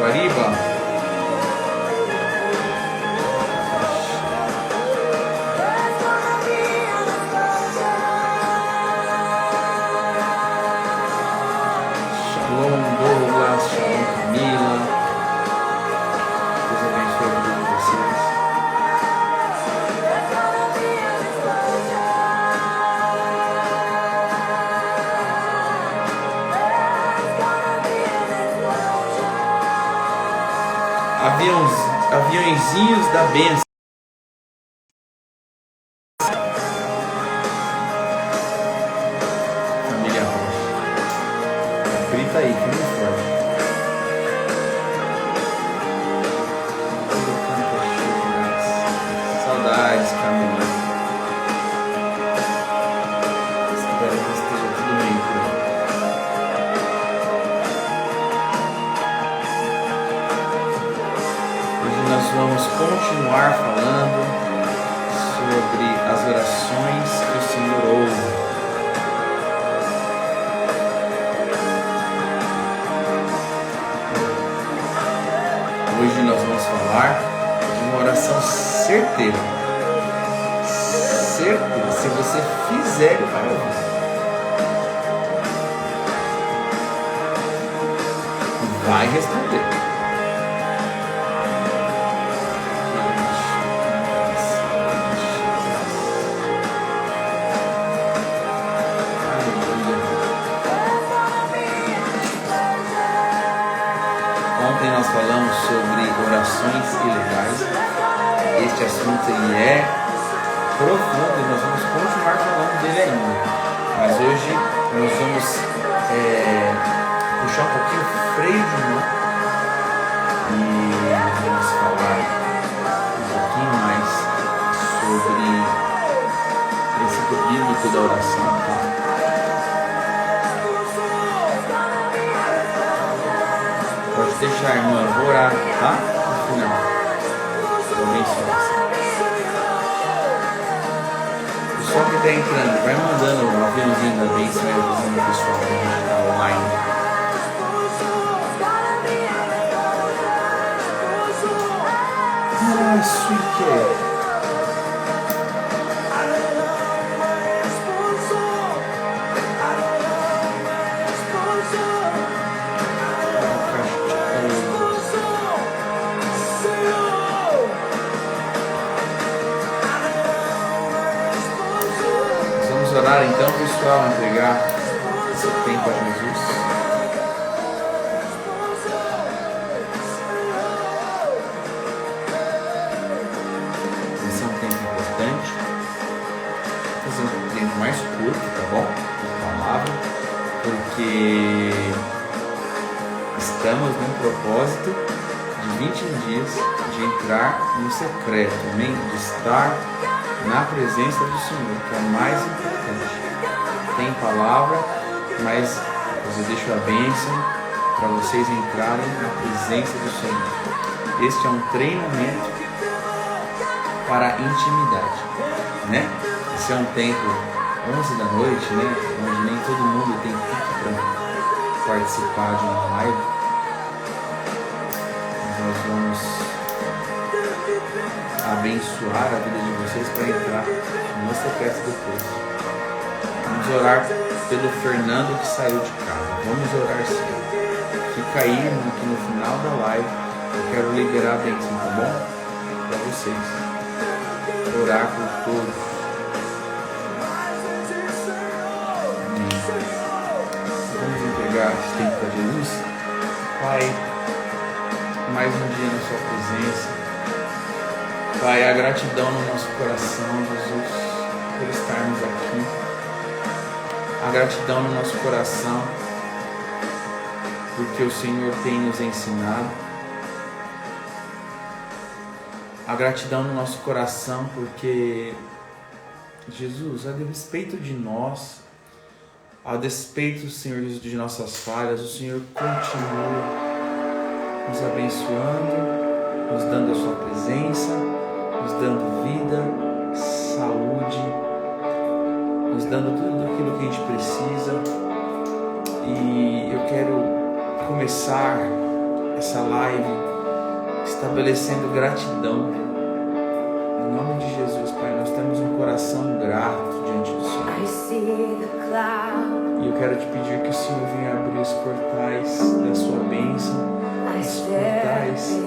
Jaguariba. Shalom Douglas, Shalom Camila. Deus abençoe a vida de vocês. Aviãozinhos da bênção. Família Rocha. Grita aí, que não forte. Todo canto é cheio de graça. Saudades, Camila. Espero que esteja tudo bem por aí. Nós vamos continuar falando sobre as orações que o Senhor ouve. Hoje nós vamos falar de uma oração certeira. Certeira, se você fizer, Ele vai ouvir. Vai responder. Ontem nós falamos sobre orações ilegais. Este assunto ele é profundo e nós vamos continuar falando dele ainda. Mas hoje nós vamos puxar um pouquinho o freio de mão e vamos falar um pouquinho mais sobre o princípio bíblico da oração. Tá? Pode deixar, irmã, eu vou orar, tá? No final. Vou abençoar você. O pessoal que está entrando, vai mandando um aviãozinho da bênção aí, avisando o pessoal que está online. Ah, sweet. Orar então, pessoal, entregar esse tempo a Jesus. Esse é um tempo importante. Esse é um tempo mais curto, tá bom? De palavra, porque estamos num propósito de 21 dias de entrar no secreto, amém? De estar na presença do Senhor, que é o mais importante. Tem palavra, mas eu deixo a bênção para vocês entrarem na presença do Senhor. Este é um treinamento para a intimidade, né? Esse é um tempo 11 da noite, né? Onde nem todo mundo tem tempo para participar de uma live. Nós vamos abençoar a vida de vocês para entrar no secreto depois. Vamos orar pelo Fernando que saiu de casa. Vamos orar sim. Fica aí aqui no final da live. Eu quero liberar a bênção, tá bom? Para vocês. Orar por todos. Amém. Vamos entregar esse tempo para Jesus. Pai, mais um dia na sua presença. Pai, a gratidão no nosso coração, Jesus, por estarmos aqui. A gratidão no nosso coração, porque o Senhor tem nos ensinado. A gratidão no nosso coração, porque, Jesus, a respeito de nós, a despeito, Senhor Jesus, de nossas falhas, o Senhor continua nos abençoando, nos dando a sua presença, nos dando vida, saúde, nos dando tudo aquilo que a gente precisa. E eu quero começar essa live estabelecendo gratidão. Em nome de Jesus, Pai, nós temos um coração grato diante do Senhor. E eu quero te pedir que o Senhor venha abrir os portais da sua bênção, os portais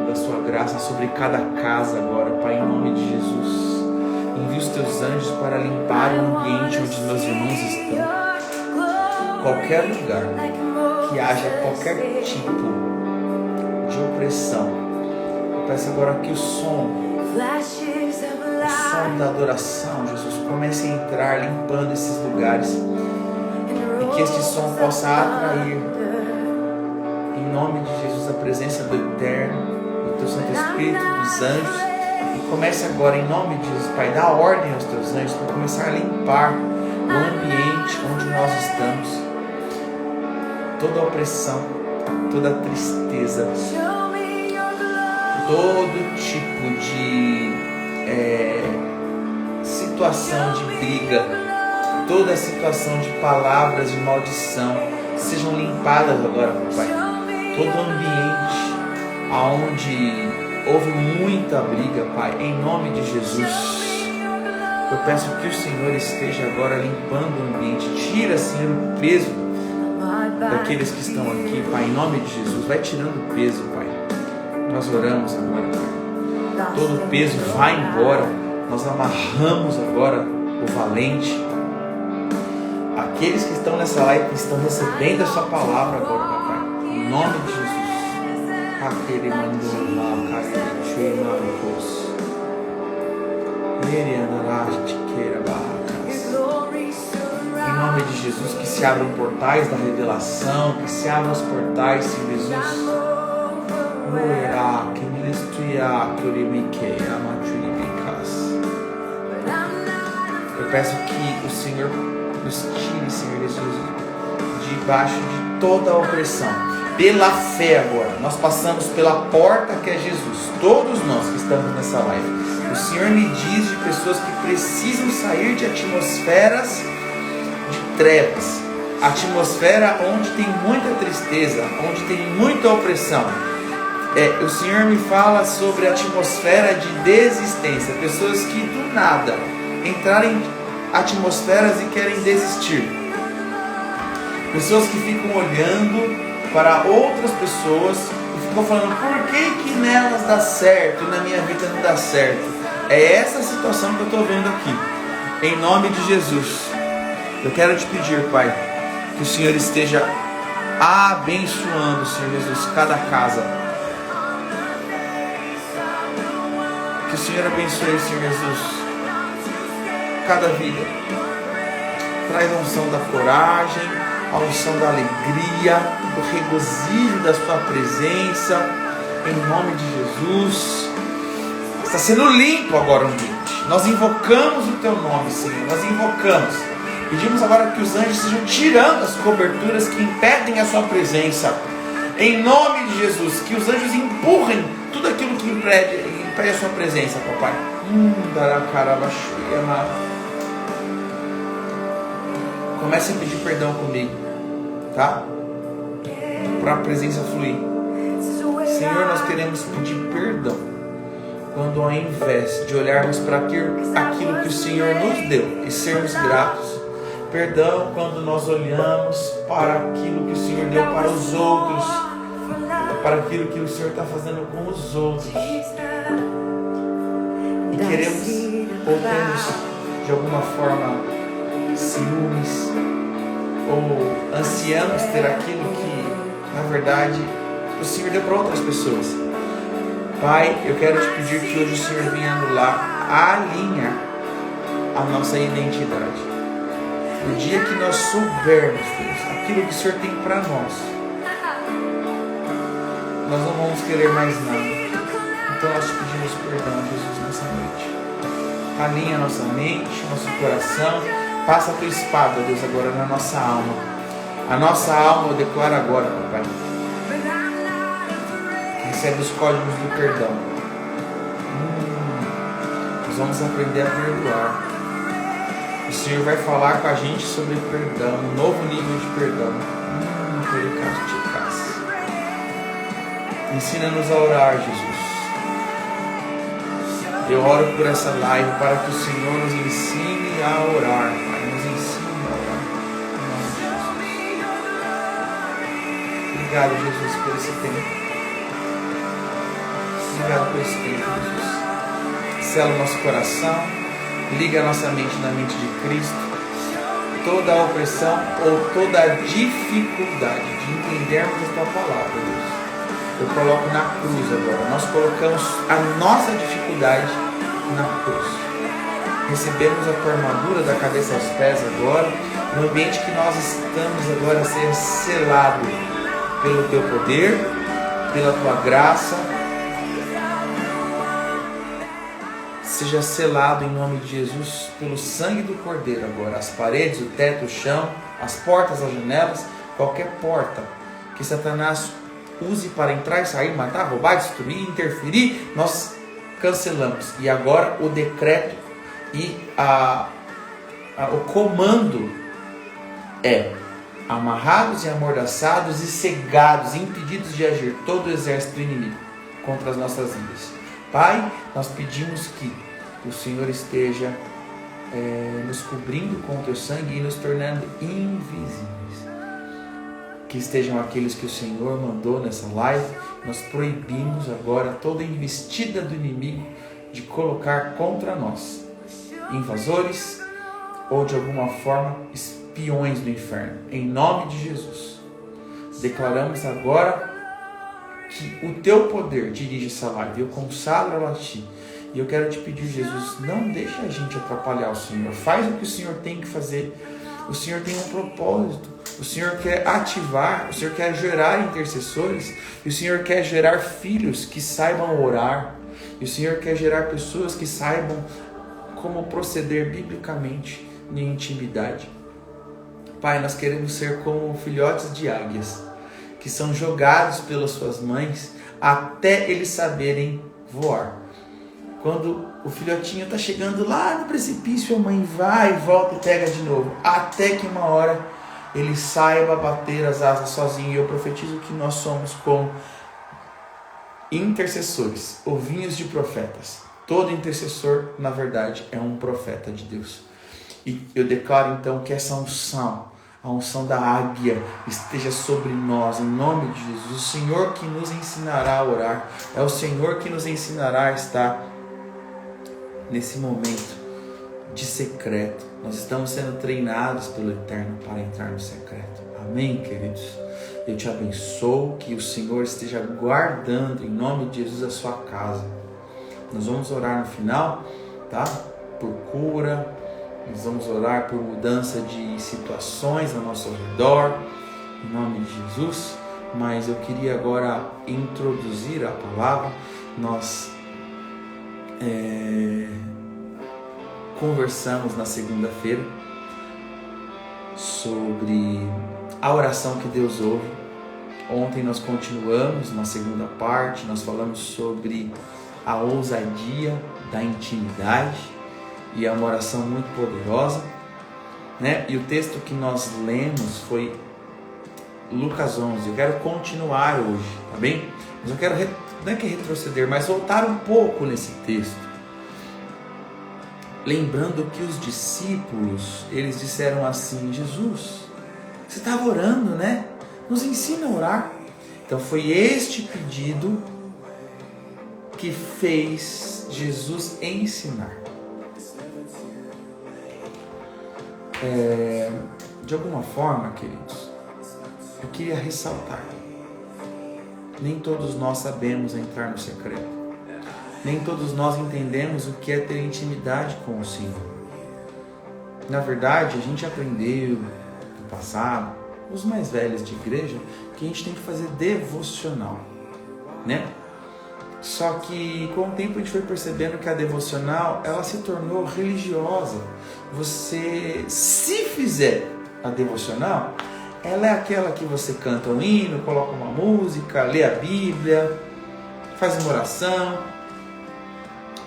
da sua graça sobre cada casa agora, Pai, em nome de Jesus. Envia os teus anjos para limpar o ambiente onde meus irmãos estão. Qualquer lugar que haja qualquer tipo de opressão, eu peço agora que o som da adoração, Jesus, comece a entrar limpando esses lugares e que este som possa atrair, em nome de Jesus, a presença do Eterno, do Teu Santo Espírito, dos anjos. E comece agora, em nome de Jesus, Pai, dá ordem aos Teus anjos para começar a limpar o ambiente onde nós estamos. Toda opressão, toda tristeza, todo tipo de situação de briga, toda situação de palavras de maldição sejam limpadas agora, Pai. Todo ambiente onde houve muita briga, Pai, em nome de Jesus, eu peço que o Senhor esteja agora limpando o ambiente. Tira, Senhor, o peso daqueles que estão aqui, Pai, em nome de Jesus. Vai tirando o peso, Pai. Nós oramos agora, Pai. Todo o peso vai embora. Nós amarramos agora o valente. Aqueles que estão nessa live, que estão recebendo a sua palavra agora, Pai, em nome de Jesus. Em nome de Jesus, que se abram portais da revelação, que se abram os portais, Senhor Jesus. Eu peço que o Senhor nos tire, Senhor Jesus, debaixo de toda a opressão. Pela fé agora, nós passamos pela porta que é Jesus. Todos nós que estamos nessa live, o Senhor me diz de pessoas que precisam sair de atmosferas de trevas, atmosfera onde tem muita tristeza, onde tem muita opressão. O Senhor me fala sobre a atmosfera de desistência, pessoas que do nada entraram em atmosferas e querem desistir, pessoas que ficam olhando para outras pessoas e ficam falando: por que nelas dá certo e na minha vida não dá certo? É essa situação que eu estou vendo aqui. Em nome de Jesus, eu quero te pedir, Pai, que o Senhor esteja abençoando, Senhor Jesus, cada casa. Que o Senhor abençoe, Senhor Jesus, cada vida. Traz a unção da coragem, a unção da alegria, do regozijo da sua presença, em nome de Jesus. Está sendo limpo agora o ambiente. Nós invocamos o teu nome, Senhor. Nós invocamos. Pedimos agora que os anjos estejam tirando as coberturas que impedem a sua presença. Em nome de Jesus, que os anjos empurrem tudo aquilo que impede a sua presença, papai. Comece a pedir perdão comigo, tá? Para a presença fluir. Senhor, nós queremos pedir perdão quando, ao invés de olharmos para aquilo que o Senhor nos deu e sermos gratos, perdão quando nós olhamos para aquilo que o Senhor deu para os outros, para aquilo que o Senhor está fazendo com os outros, e queremos ou temos de alguma forma ciúmes, ou ansiamos ter aquilo que na verdade o Senhor deu para outras pessoas. Pai, eu quero te pedir que hoje o Senhor venha anular, alinhar a nossa identidade. No dia que nós soubermos, Deus, aquilo que o Senhor tem para nós, nós não vamos querer mais nada. Então nós te pedimos perdão, Jesus, nessa noite. Alinha a nossa mente, nosso coração. Passa a tua espada, Deus, agora na nossa alma. A nossa alma eu declaro agora, papai. Recebe os códigos do perdão. Nós vamos aprender a perdoar. O Senhor vai falar com a gente sobre perdão, um novo nível de perdão. Ensina-nos a orar, Jesus. Eu oro por essa live para que o Senhor nos ensine a orar, Pai. Nos ensine a orar. Obrigado, Jesus, por esse tempo. Obrigado por esse tempo, Jesus. Sela o nosso coração, liga a nossa mente na mente de Cristo. Toda a opressão ou toda a dificuldade de entendermos a Tua palavra, Deus, eu coloco na cruz agora. Nós colocamos a nossa dificuldade na cruz. Recebemos a Tua armadura da cabeça aos pés agora, no ambiente que nós estamos agora a ser selado pelo Teu poder, pela Tua graça. Seja selado em nome de Jesus pelo sangue do Cordeiro agora. As paredes, o teto, o chão, as portas, as janelas, qualquer porta que Satanás use para entrar e sair, matar, roubar, destruir, interferir, nós cancelamos. E agora o decreto e o comando é: amarrados e amordaçados e cegados, impedidos de agir todo o exército do inimigo contra as nossas vidas. Pai, nós pedimos que o Senhor esteja nos cobrindo com o Teu sangue e nos tornando invisíveis. Que estejam aqueles que o Senhor mandou nessa live. Nós proibimos agora toda investida do inimigo de colocar contra nós invasores ou de alguma forma espiões do inferno. Em nome de Jesus, declaramos agora que o Teu poder dirige essa live. Eu consagro ela a Ti. E eu quero Te pedir, Jesus, não deixe a gente atrapalhar o Senhor. Faz o que o Senhor tem que fazer. O Senhor tem um propósito. O Senhor quer ativar, o Senhor quer gerar intercessores. E o Senhor quer gerar filhos que saibam orar. E o Senhor quer gerar pessoas que saibam como proceder biblicamente em intimidade. Pai, nós queremos ser como filhotes de águias, que são jogados pelas suas mães até eles saberem voar. Quando o filhotinho está chegando lá no precipício, a mãe vai e volta e pega de novo, até que uma hora ele saiba bater as asas sozinho. E eu profetizo que nós somos como intercessores, ovinhos de profetas. Todo intercessor, na verdade, é um profeta de Deus. E eu declaro então que essa unção, a unção da águia, esteja sobre nós, em nome de Jesus. O Senhor que nos ensinará a orar, é o Senhor que nos ensinará a estar nesse momento de secreto. Nós estamos sendo treinados pelo Eterno para entrar no secreto. Amém, queridos? Eu te abençoo, que o Senhor esteja guardando, em nome de Jesus, a sua casa. Nós vamos orar no final, tá? Por cura. Nós vamos orar por mudança de situações ao nosso redor, em nome de Jesus. Mas eu queria agora introduzir a palavra. Nós conversamos na segunda-feira sobre a oração que Deus ouve. Ontem nós continuamos na segunda parte. Nós falamos sobre a ousadia da intimidade. E é uma oração muito poderosa, né? E o texto que nós lemos foi Lucas 11. Eu quero continuar hoje, tá bem? Mas eu quero, não é que retroceder, mas voltar um pouco nesse texto. Lembrando que os discípulos, eles disseram assim: Jesus, você estava orando, né? Nos ensina a orar. Então foi este pedido que fez Jesus ensinar. De alguma forma, queridos, eu queria ressaltar: nem todos nós sabemos entrar no secreto. Nem todos nós entendemos o que é ter intimidade com o Senhor. Na verdade, a gente aprendeu no passado, os mais velhos de igreja, que a gente tem que fazer devocional, né? Só que com o tempo a gente foi percebendo que a devocional, ela se tornou religiosa. Você, se fizer a devocional, ela é aquela que você canta um hino, coloca uma música, lê a Bíblia, faz uma oração.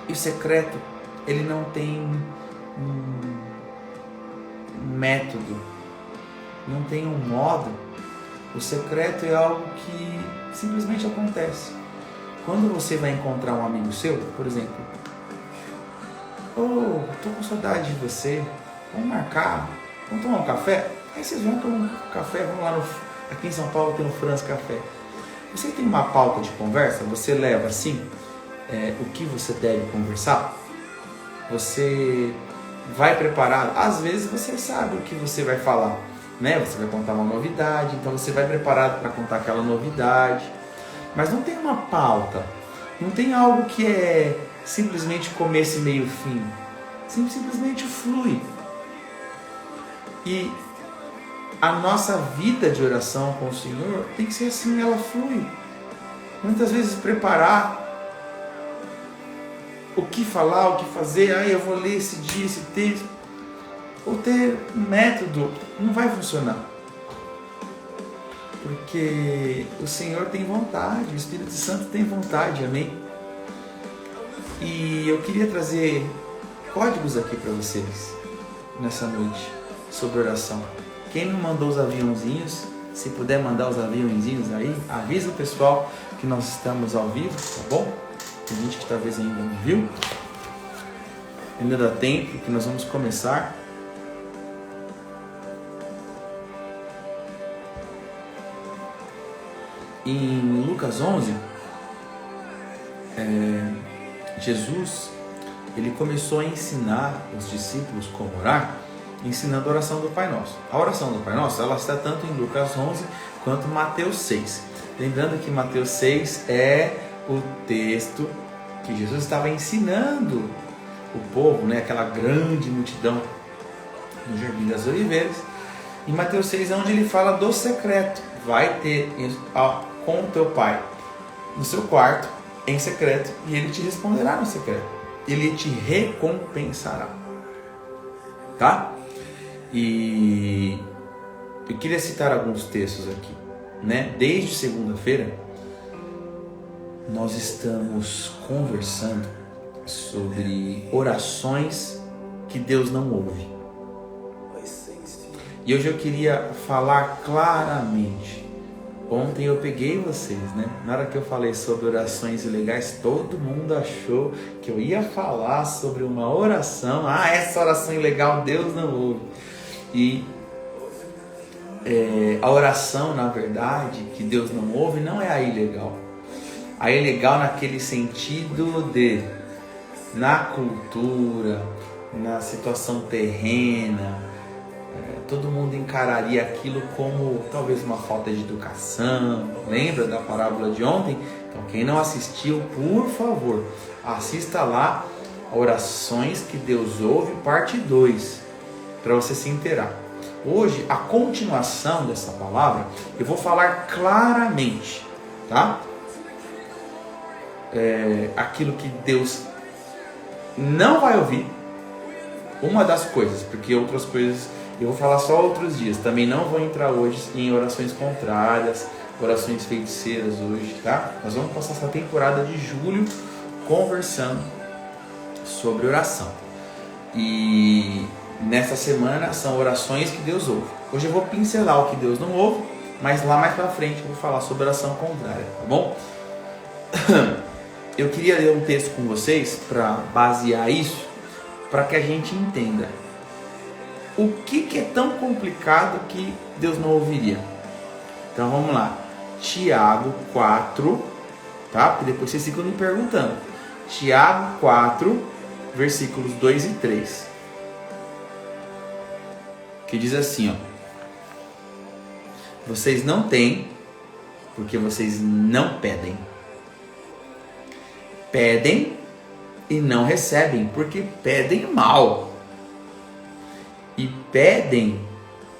E o secreto, ele não tem um método, não tem um modo O secreto é algo que simplesmente acontece. Quando você vai encontrar um amigo seu, por exemplo, tô com saudade de você, vamos marcar, vamos tomar um café? Aí vocês vão tomar um café, vamos lá aqui em São Paulo tem o Franz Café. Você tem uma pauta de conversa? Você leva assim o que você deve conversar? Você vai preparado? Às vezes você sabe o que você vai falar, né? Você vai contar uma novidade, então você vai preparado para contar aquela novidade. Mas não tem uma pauta, não tem algo que é simplesmente começo, meio, fim. Simplesmente flui. E a nossa vida de oração com o Senhor tem que ser assim, ela flui. Muitas vezes preparar o que falar, o que fazer, eu vou ler esse dia, esse texto, ou ter um método, não vai funcionar. Porque o Senhor tem vontade, o Espírito Santo tem vontade, amém? E eu queria trazer códigos aqui para vocês nessa noite sobre oração. Quem não mandou os aviãozinhos, se puder mandar os aviãozinhos aí, avisa o pessoal que nós estamos ao vivo, tá bom? Tem gente que talvez ainda não viu. Ainda dá tempo que nós vamos começar. Em Lucas 11, Jesus ele começou a ensinar os discípulos como orar, ensinando a oração do Pai Nosso. A oração do Pai Nosso ela está tanto em Lucas 11 quanto em Mateus 6. Lembrando que Mateus 6 é o texto que Jesus estava ensinando o povo, né, aquela grande multidão no Jardim das Oliveiras. Em Mateus 6 é onde ele fala do secreto. Vai ter com o teu pai no seu quarto, em secreto, e ele te responderá no secreto. Ele te recompensará. Tá? E eu queria citar alguns textos aqui, né? Desde segunda-feira, nós estamos conversando sobre orações que Deus não ouve. E hoje eu queria falar claramente. Ontem eu peguei vocês, né? Na hora que eu falei sobre orações ilegais, todo mundo achou que eu ia falar sobre uma oração. Essa oração ilegal Deus não ouve. E a oração, na verdade, que Deus não ouve, não é a ilegal. A ilegal naquele sentido de, na cultura, na situação terrena, todo mundo encararia aquilo como talvez uma falta de educação. Lembra da parábola de ontem? Então quem não assistiu, por favor, assista lá Orações que Deus Ouve, parte 2, para você se inteirar. Hoje, a continuação dessa palavra, eu vou falar claramente, tá? Aquilo que Deus não vai ouvir, uma das coisas, porque outras coisas eu vou falar só outros dias. Também não vou entrar hoje em orações contrárias, orações feiticeiras hoje, tá? Nós vamos passar essa temporada de julho conversando sobre oração. E nessa semana são orações que Deus ouve. Hoje eu vou pincelar o que Deus não ouve, mas lá mais pra frente eu vou falar sobre oração contrária, tá bom? Eu queria ler um texto com vocês para basear isso, para que a gente entenda o que é tão complicado que Deus não ouviria. Então vamos lá. Tiago 4, tá? Porque depois vocês ficam me perguntando. Tiago 4, versículos 2 e 3. Que diz assim, ó. Vocês não têm, porque vocês não pedem. Pedem e não recebem, porque pedem mal. E pedem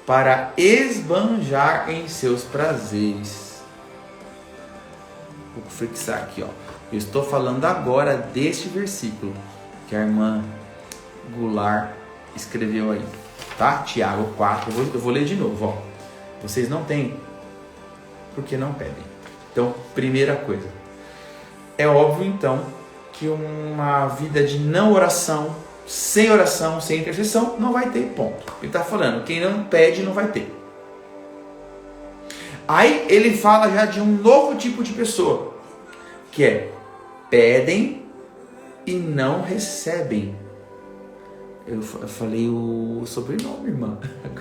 para esbanjar em seus prazeres. Vou fixar aqui, ó. Eu estou falando agora deste versículo que a irmã Goulart escreveu aí, tá? Tiago 4, eu vou ler de novo, ó. Vocês não têm, porque não pedem. Então, primeira coisa. É óbvio, então, que uma vida de não oração, sem intercessão, não vai ter, ponto. Ele está falando, quem não pede não vai ter. Aí ele fala já de um novo tipo de pessoa, que é pedem e não recebem. Eu falei o sobrenome, irmã.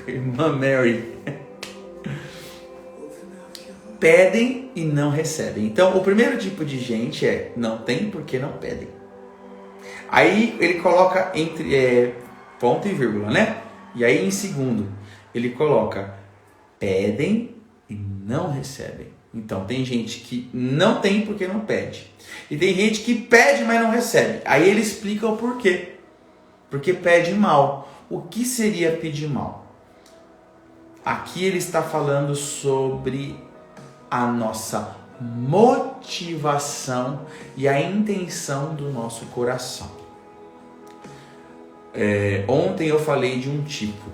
Irmã Mary. Pedem e não recebem. Então, o primeiro tipo de gente é não tem porque não pedem. Aí ele coloca entre ponto e vírgula, né? E aí em segundo, ele coloca pedem e não recebem. Então, tem gente que não tem porque não pede. E tem gente que pede, mas não recebe. Aí ele explica o porquê. Porque pede mal. O que seria pedir mal? Aqui ele está falando sobre a nossa motivação e a intenção do nosso coração. Ontem eu falei de um tipo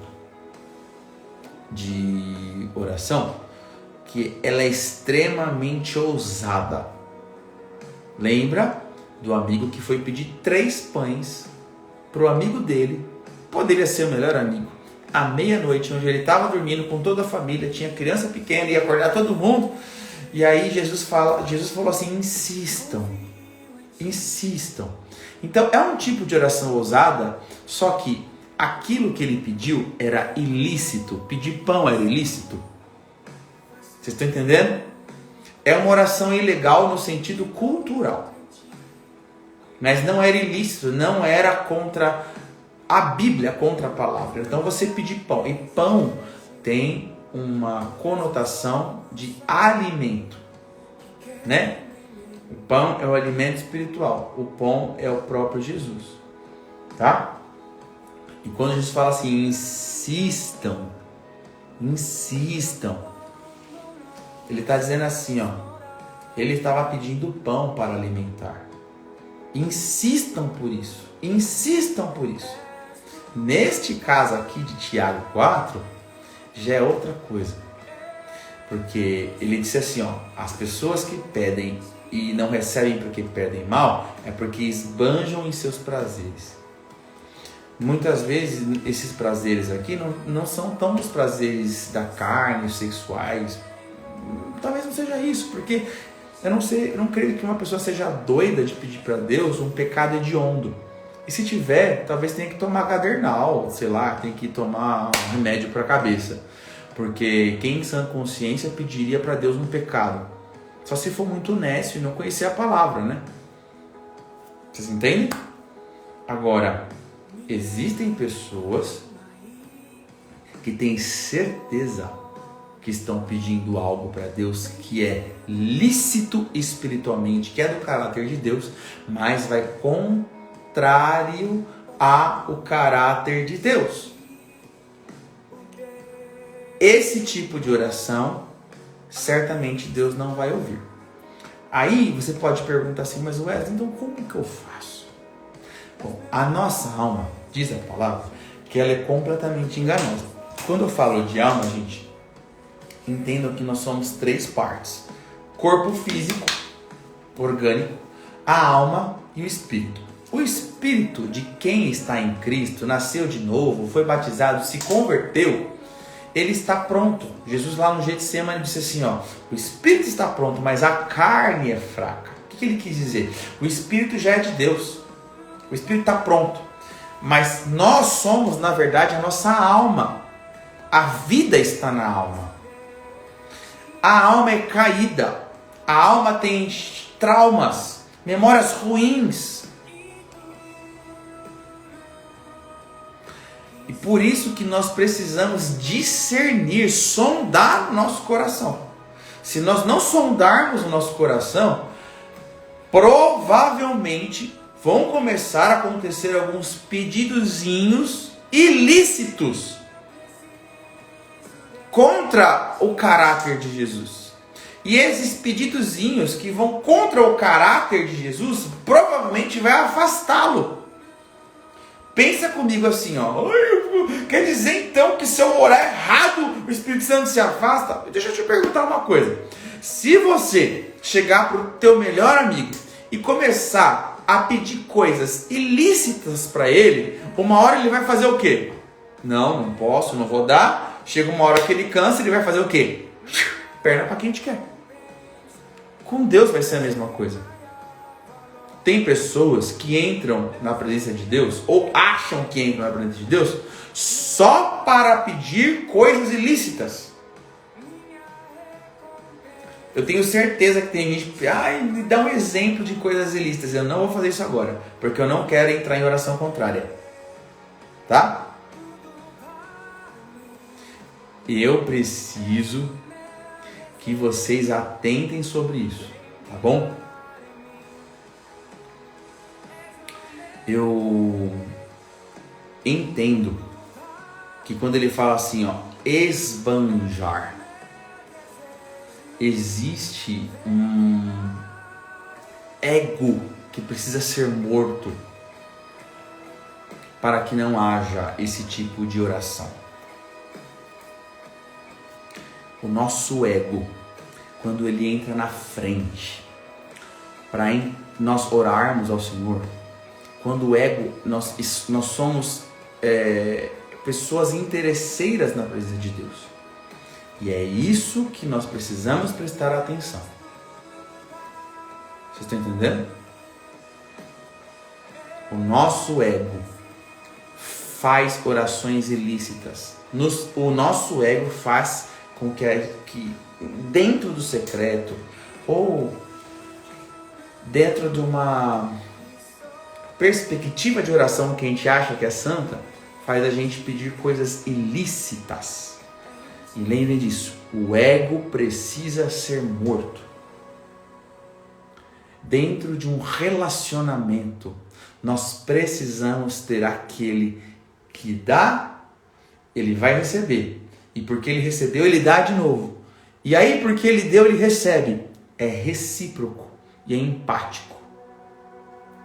de oração que ela é extremamente ousada. Lembra do amigo que foi pedir 3 pães para o amigo dele, poderia ser o melhor amigo, à meia-noite, onde ele estava dormindo com toda a família, tinha criança pequena, ia acordar todo mundo, e aí Jesus falou assim, insistam. Então é um tipo de oração ousada, só que aquilo que ele pediu era ilícito. Pedir pão era ilícito. Vocês estão entendendo? É uma oração ilegal no sentido cultural. Mas não era ilícito, não era contra a Bíblia, contra a palavra. Então você pedir pão. E pão tem uma conotação de alimento, né? O pão é o alimento espiritual. O pão é o próprio Jesus, tá? E quando Jesus fala assim, insistam, ele está dizendo assim, ó, ele estava pedindo pão para alimentar. Insistam por isso. Neste caso aqui de Tiago 4, já é outra coisa. Porque ele disse assim, ó, as pessoas que pedem e não recebem porque pedem mal, é porque esbanjam em seus prazeres. Muitas vezes esses prazeres aqui não são tão os prazeres da carne, os sexuais. Talvez não seja isso, porque eu não creio que uma pessoa seja doida de pedir para Deus um pecado hediondo. E se tiver, talvez tenha que tomar gadernal, sei lá, tem que tomar um remédio para a cabeça. Porque quem em sã consciência pediria para Deus um pecado? Só se for muito honesto e não conhecer a palavra, né? Vocês entendem? Agora, existem pessoas que têm certeza que estão pedindo algo para Deus que é lícito espiritualmente, que é do caráter de Deus, mas vai contrário ao caráter de Deus. Esse tipo de oração, certamente Deus não vai ouvir. Aí você pode perguntar assim, mas Wesley, então como que eu faço? Bom, a nossa alma, diz a palavra, que ela é completamente enganosa. Quando eu falo de alma, gente, entendam que nós somos 3 partes: corpo físico, orgânico, a alma e o espírito. O espírito de quem está em Cristo, nasceu de novo, foi batizado, se converteu, ele está pronto. Jesus lá no Getsemane disse assim, ó, o espírito está pronto, mas a carne é fraca. O que ele quis dizer? O espírito já é de Deus, o espírito está pronto, mas nós somos, na verdade, a nossa alma. A vida está na alma. A alma é caída, a alma tem traumas, memórias ruins. E por isso que nós precisamos discernir, sondar o nosso coração. Se nós não sondarmos o nosso coração, provavelmente vão começar a acontecer alguns pedidozinhos ilícitos contra o caráter de Jesus. E esses pedidozinhos que vão contra o caráter de Jesus, provavelmente vai afastá-lo. Pensa comigo assim, ó. Quer dizer então que se eu orar errado, o Espírito Santo se afasta? Deixa eu te perguntar uma coisa. Se você chegar para o teu melhor amigo e começar a pedir coisas ilícitas para ele, uma hora ele vai fazer o quê? Não posso, não vou dar. Chega uma hora que ele cansa, ele vai fazer o quê? perna para quem a gente quer. Com Deus vai ser a mesma coisa. Tem pessoas que entram na presença de Deus, ou acham que entram na presença de Deus, só para pedir coisas ilícitas. Eu tenho certeza que tem gente que me dá um exemplo de coisas ilícitas. Eu não vou fazer isso agora, porque eu não quero entrar em oração contrária. Tá? Eu preciso que vocês atentem sobre isso, tá bom? Eu entendo que quando ele fala assim, esbanjar, existe um ego que precisa ser morto para que não haja esse tipo de oração. O nosso ego, quando ele entra na frente para nós orarmos ao Senhor, quando o ego, nós somos pessoas interesseiras na presença de Deus. E é isso que nós precisamos prestar atenção. Vocês estão entendendo? O nosso ego faz orações ilícitas. O nosso ego faz com que dentro do secreto ou dentro de uma perspectiva de oração que a gente acha que é santa, faz a gente pedir coisas ilícitas. E lembrem disso, o ego precisa ser morto. Dentro de um relacionamento, nós precisamos ter aquele que dá, ele vai receber. E porque ele recebeu, ele dá de novo. E aí, porque ele deu, ele recebe. É recíproco e é empático.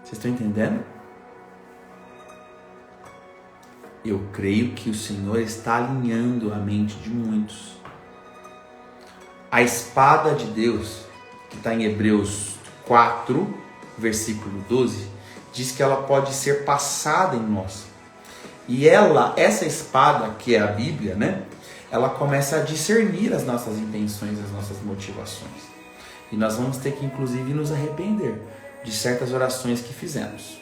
Vocês estão entendendo? Eu creio que o Senhor está alinhando a mente de muitos. A espada de Deus, que está em Hebreus 4, versículo 12, diz que ela pode ser passada em nós. E essa espada, que é a Bíblia, né? Ela começa a discernir as nossas intenções, as nossas motivações. E nós vamos ter que, inclusive, nos arrepender de certas orações que fizemos.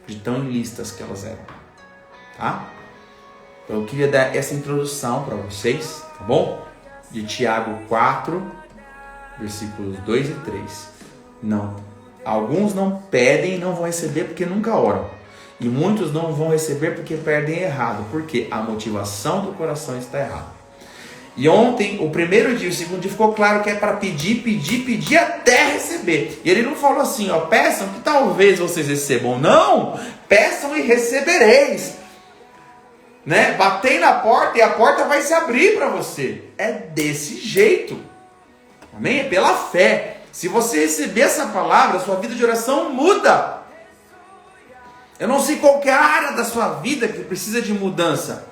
De tão ilícitas que elas eram. Tá? Então eu queria dar essa introdução para vocês, tá bom? De Tiago 4, versículos 2 e 3. Não. Alguns não pedem e não vão receber porque nunca oram. E muitos não vão receber porque perdem errado. Porque a motivação do coração está errada. E ontem, o primeiro dia e o segundo dia ficou claro que é para pedir, pedir, pedir até receber. E ele não falou assim, peçam que talvez vocês recebam. Não! Peçam e recebereis. Né? Batei na porta e a porta vai se abrir para você. É desse jeito. Amém? É pela fé. Se você receber essa palavra, sua vida de oração muda. Eu não sei qual que é a área da sua vida que precisa de mudança,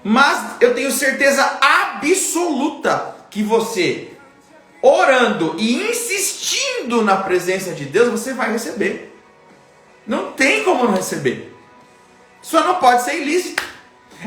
mas eu tenho certeza absoluta que você, orando e insistindo na presença de Deus, você vai receber. Não tem como não receber. Só não pode ser ilícito.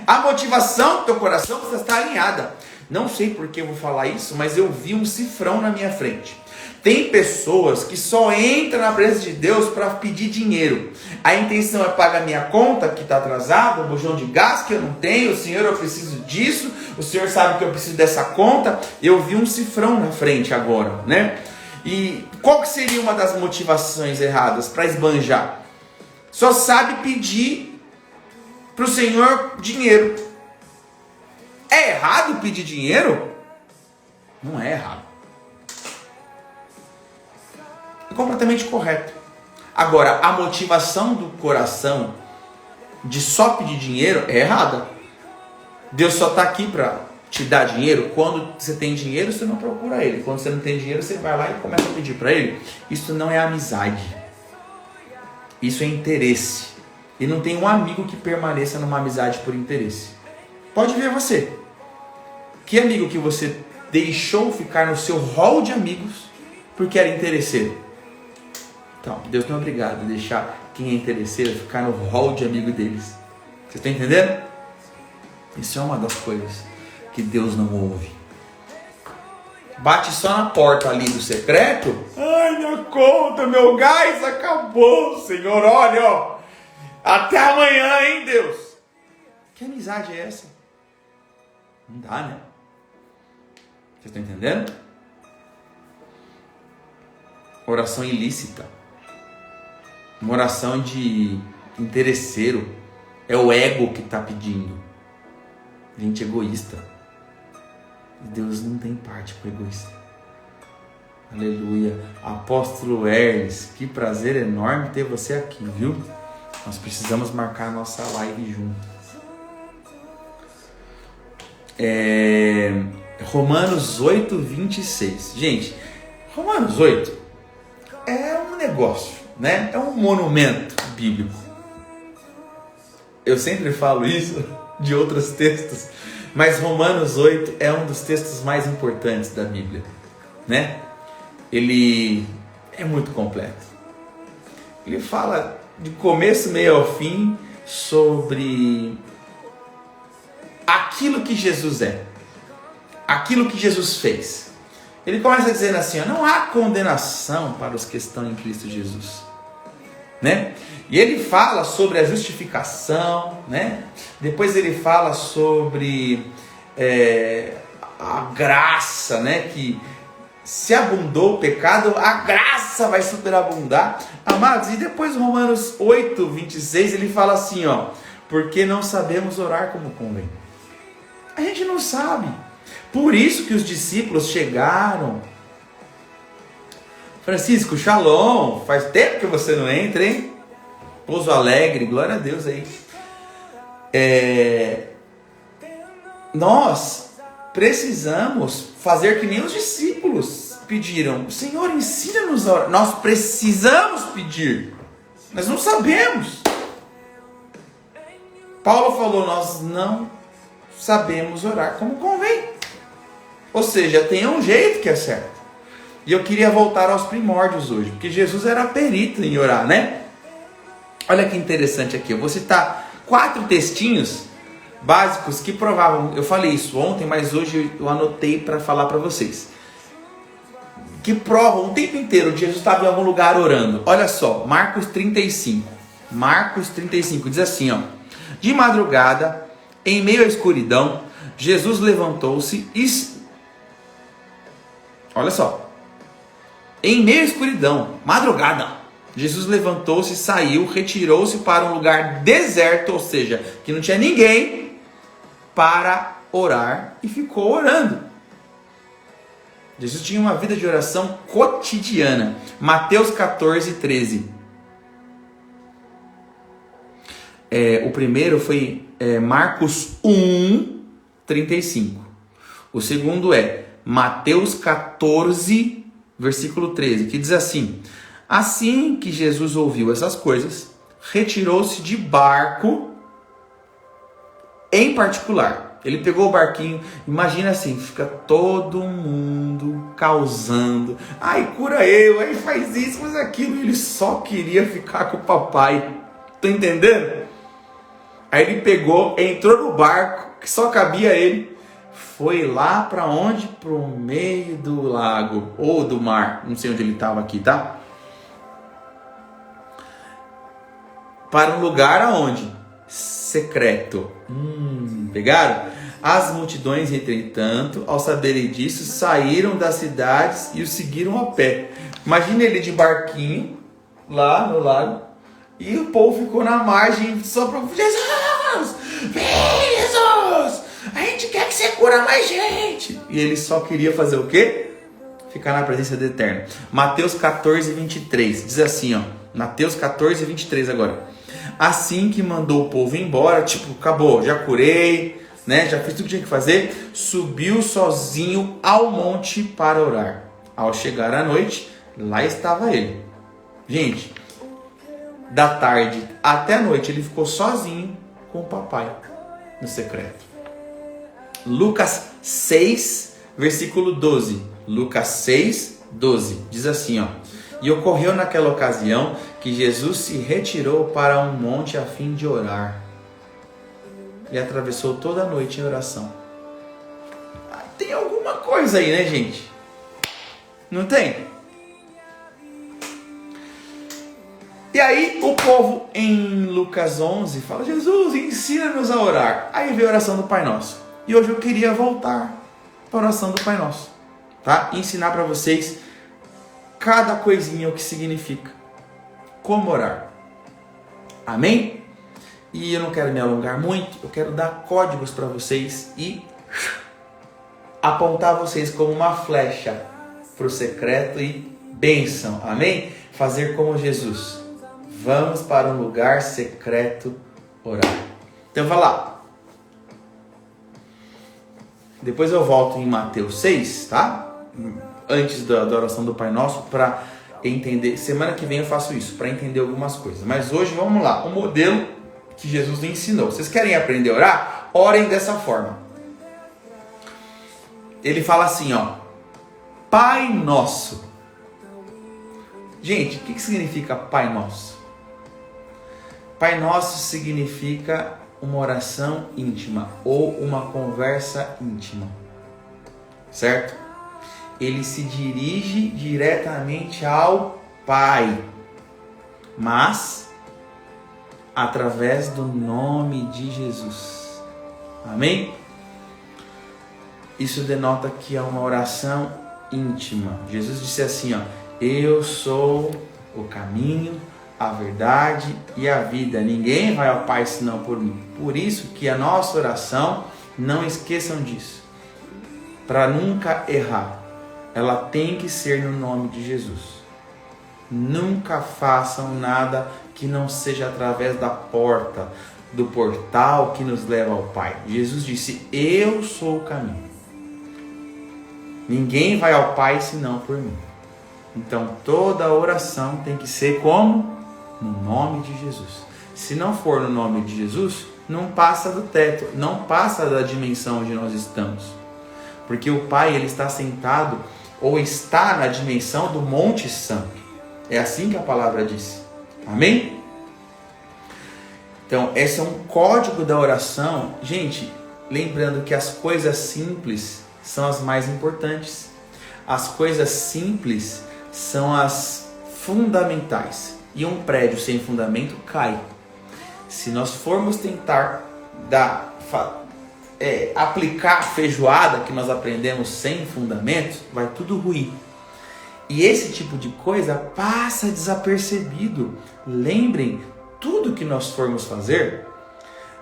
A motivação do teu coração precisa estar alinhada. Não sei por que eu vou falar isso, mas eu vi um cifrão na minha frente. Tem pessoas que só entram na presença de Deus para pedir dinheiro. A intenção é pagar minha conta que está atrasada, o bujão de gás que eu não tenho, Senhor, eu preciso disso, o Senhor sabe que eu preciso dessa conta. Eu vi um cifrão na frente agora, né? E qual que seria uma das motivações erradas para esbanjar? Só sabe pedir para o Senhor dinheiro. É errado pedir dinheiro? Não é errado. É completamente correto. Agora, a motivação do coração de só pedir dinheiro é errada. Deus só está aqui para te dar dinheiro. Quando você tem dinheiro, você não procura Ele. Quando você não tem dinheiro, você vai lá e começa a pedir para Ele. Isso não é amizade. Isso é interesse. E não tem um amigo que permaneça numa amizade por interesse. Pode ver você. Que amigo que você deixou ficar no seu hall de amigos porque era interesseiro? Então, Deus não é obrigado a deixar quem é interesseiro ficar no hall de amigo deles. Vocês estão entendendo? Isso é uma das coisas que Deus não ouve. bate só na porta ali do secreto. Ai, minha conta, meu gás acabou, Senhor. Olha, ó, até amanhã, hein, Deus. Que amizade é essa? Não dá, né? Vocês estão entendendo? Oração ilícita. Uma oração de interesseiro. É o ego que está pedindo. Gente egoísta. Deus não tem parte com o egoísta. Aleluia. Apóstolo Hermes, que prazer enorme ter você aqui, viu? Nós precisamos marcar a nossa live junto. Romanos 8, 26. Gente, Romanos 8 é um negócio, né? É um monumento bíblico. Eu sempre falo isso de outros textos, mas Romanos 8 é um dos textos mais importantes da Bíblia, né? Ele é muito completo. Ele fala de começo, meio ao fim sobre aquilo que Jesus é, aquilo que Jesus fez. Ele começa dizendo assim, ó, não há condenação para os que estão em Cristo Jesus, né? E ele fala sobre a justificação, né? Depois ele fala sobre a graça, né? Que se abundou o pecado, a graça vai superabundar. Amados, e depois Romanos 8, 26, ele fala assim, ó, porque não sabemos orar como convém. A gente não sabe. Por isso que os discípulos chegaram. Francisco, shalom, faz tempo que você não entra, hein? Pouso Alegre, glória a Deus aí. Nós precisamos fazer que nem os discípulos pediram. Senhor, ensina-nos a orar. Nós precisamos pedir. Nós não sabemos. Paulo falou, nós não sabemos orar como convém. Ou seja, tem um jeito que é certo. E eu queria voltar aos primórdios hoje, porque Jesus era perito em orar, né? Olha que interessante aqui, eu vou citar 4 textinhos básicos que provavam, eu falei isso ontem, mas hoje eu anotei para falar para vocês, que provam o tempo inteiro que Jesus estava em algum lugar orando. Olha só, Marcos 35 diz assim, ó, de madrugada, em meio à escuridão, Jesus levantou-se e... Olha só, em meio à escuridão, madrugada, Jesus levantou-se, saiu, retirou-se para um lugar deserto, ou seja, que não tinha ninguém, para orar e ficou orando. Jesus tinha uma vida de oração cotidiana. Mateus 14, 13. O primeiro foi Marcos 1, 35. O segundo é Mateus 14, versículo 13, que diz assim: assim que Jesus ouviu essas coisas, retirou-se de barco em particular. Ele pegou o barquinho, imagina assim, fica todo mundo causando. Ai, cura eu, ai, faz isso, faz aquilo. Ele só queria ficar com o papai. Tá entendendo? Aí ele pegou, entrou no barco, que só cabia ele. Foi lá para onde? Pro meio do lago ou do mar. Não sei onde ele estava aqui, tá? Para um lugar aonde? Secreto. Pegaram? As multidões, entretanto, ao saberem disso, saíram das cidades e o seguiram a pé. Imagina ele de barquinho, lá no lago, e o povo ficou na margem só para... Jesus! Vem, Jesus! A gente quer que você cura mais gente! E ele só queria fazer o quê? Ficar na presença do Eterno. Mateus 14, 23. Diz assim, ó. Mateus 14, 23 agora. Assim que mandou o povo embora, tipo, acabou, já curei, né? Já fiz tudo que tinha que fazer. Subiu sozinho ao monte para orar. Ao chegar à noite, lá estava ele. Gente, da tarde até a noite ele ficou sozinho com o papai no secreto. Lucas 6, versículo 12. Lucas 6, 12. Diz assim, ó. E ocorreu naquela ocasião que Jesus se retirou para um monte a fim de orar. E atravessou toda a noite em oração. Tem alguma coisa aí, né, gente? Não tem? E aí o povo em Lucas 11 fala: Jesus, ensina-nos a orar. Aí vem a oração do Pai Nosso. E hoje eu queria voltar para a oração do Pai Nosso, tá? E ensinar para vocês cada coisinha o que significa, como orar. Amém? E eu não quero me alongar muito, eu quero dar códigos para vocês e apontar vocês como uma flecha para o secreto e bênção. Amém? Fazer como Jesus. Vamos para um lugar secreto orar. Então vai lá. Depois eu volto em Mateus 6, tá? Antes da oração do Pai Nosso, para entender. Semana que vem eu faço isso, para entender algumas coisas. Mas hoje vamos lá. O modelo que Jesus ensinou. Vocês querem aprender a orar? Orem dessa forma. Ele fala assim, ó. Pai Nosso. Gente, o que significa Pai Nosso? Pai Nosso significa uma oração íntima ou uma conversa íntima, certo? Ele se dirige diretamente ao Pai, mas através do nome de Jesus. Amém? Isso denota que é uma oração íntima. Jesus disse assim, ó: eu sou o caminho, a verdade e a vida. Ninguém vai ao Pai senão por mim. Por isso que a nossa oração, não esqueçam disso, para nunca errar, ela tem que ser no nome de Jesus. Nunca façam nada que não seja através da porta, do portal que nos leva ao Pai. Jesus disse: eu sou o caminho. Ninguém vai ao Pai senão por mim. Então toda oração tem que ser como? No nome de Jesus. Se não for no nome de Jesus, não passa do teto, não passa da dimensão onde nós estamos. Porque o Pai, ele está sentado ou está na dimensão do Monte Santo. É assim que a palavra diz. Amém? Então, esse é um código da oração. Gente, lembrando que as coisas simples são as mais importantes. As coisas simples são as fundamentais. E um prédio sem fundamento cai. Se nós formos tentar aplicar a feijoada que nós aprendemos sem fundamento, vai tudo ruir. E esse tipo de coisa passa desapercebido. Lembrem, tudo que nós formos fazer,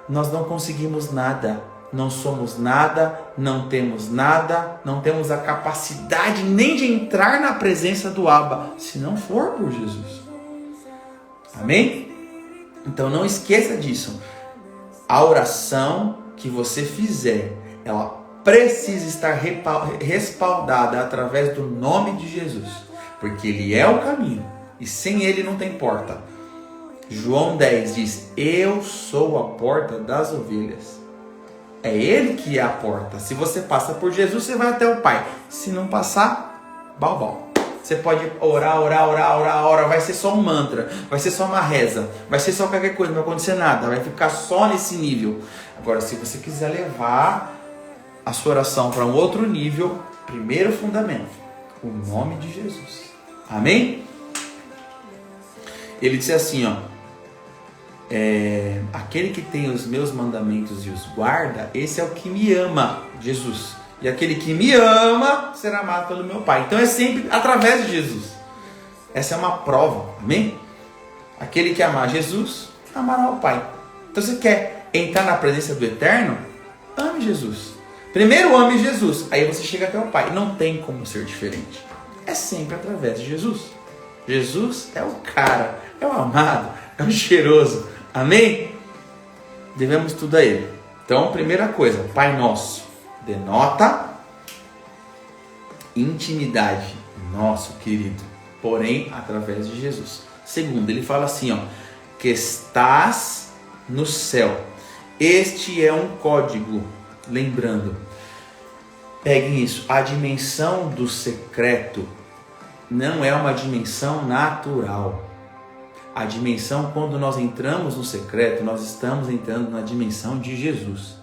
nós não conseguimos nada, não somos nada, não temos a capacidade nem de entrar na presença do Abba, se não for por Jesus. Amém? Então não esqueça disso. A oração que você fizer, ela precisa estar respaldada através do nome de Jesus, porque Ele é o caminho e sem Ele não tem porta. João 10 diz: eu sou a porta das ovelhas. É Ele que é a porta. Se você passa por Jesus, você vai até o Pai. Se não passar, balbal. Você pode orar, vai ser só um mantra, vai ser só uma reza, vai ser só qualquer coisa, não vai acontecer nada, vai ficar só nesse nível. Agora, se você quiser levar a sua oração para um outro nível, primeiro fundamento, o nome de Jesus. Amém? Ele disse assim, ó: aquele que tem os meus mandamentos e os guarda, esse é o que me ama, Jesus. E aquele que me ama será amado pelo meu Pai. Então é sempre através de Jesus. Essa é uma prova, amém? Aquele que amar Jesus, amará o Pai. Então você quer entrar na presença do Eterno? Ame Jesus. Primeiro ame Jesus, aí você chega até o Pai. Não tem como ser diferente. É sempre através de Jesus. Jesus é o cara, é o amado, é o cheiroso. Amém? Devemos tudo a Ele. Então, primeira coisa, Pai Nosso. Denota intimidade, nosso querido, porém através de Jesus. Segundo, ele fala assim, ó: que estás no céu. Este é um código, lembrando, peguem isso, a dimensão do secreto não é uma dimensão natural. A dimensão, quando nós entramos no secreto, nós estamos entrando na dimensão de Jesus.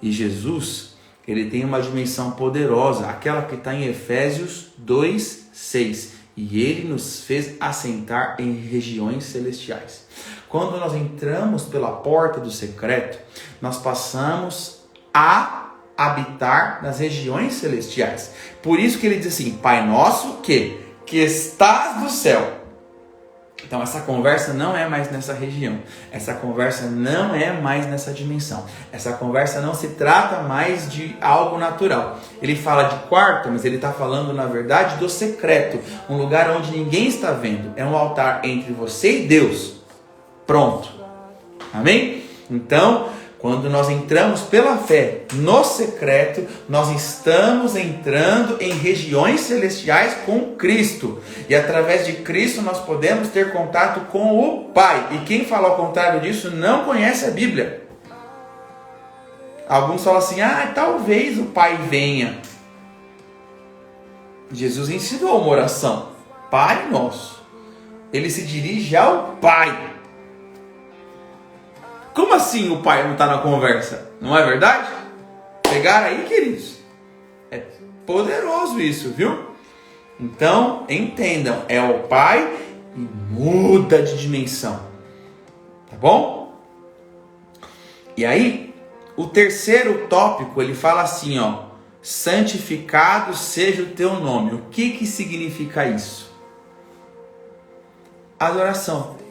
E Jesus, Ele tem uma dimensão poderosa, aquela que está em Efésios 2:6. E ele nos fez assentar em regiões celestiais. Quando nós entramos pela porta do secreto, nós passamos a habitar nas regiões celestiais. Por isso que ele diz assim: Pai nosso que estás no céu. Então essa conversa não é mais nessa região. Essa conversa não é mais nessa dimensão. Essa conversa não se trata mais de algo natural. Ele fala de quarto, mas ele está falando na verdade do secreto. Um lugar onde ninguém está vendo. É um altar entre você e Deus. Pronto. Amém? Então, quando nós entramos pela fé no secreto, nós estamos entrando em regiões celestiais com Cristo. E através de Cristo nós podemos ter contato com o Pai. E quem fala ao contrário disso não conhece a Bíblia. Alguns falam assim: talvez o Pai venha. Jesus ensinou uma oração: Pai nosso. Ele se dirige ao Pai. Como assim o Pai não está na conversa? Não é verdade? Pegaram aí, queridos? É poderoso isso, viu? Então, entendam, é o Pai e muda de dimensão. Tá bom? E aí, o terceiro tópico, ele fala assim, santificado seja o teu nome. O que significa isso? Adoração.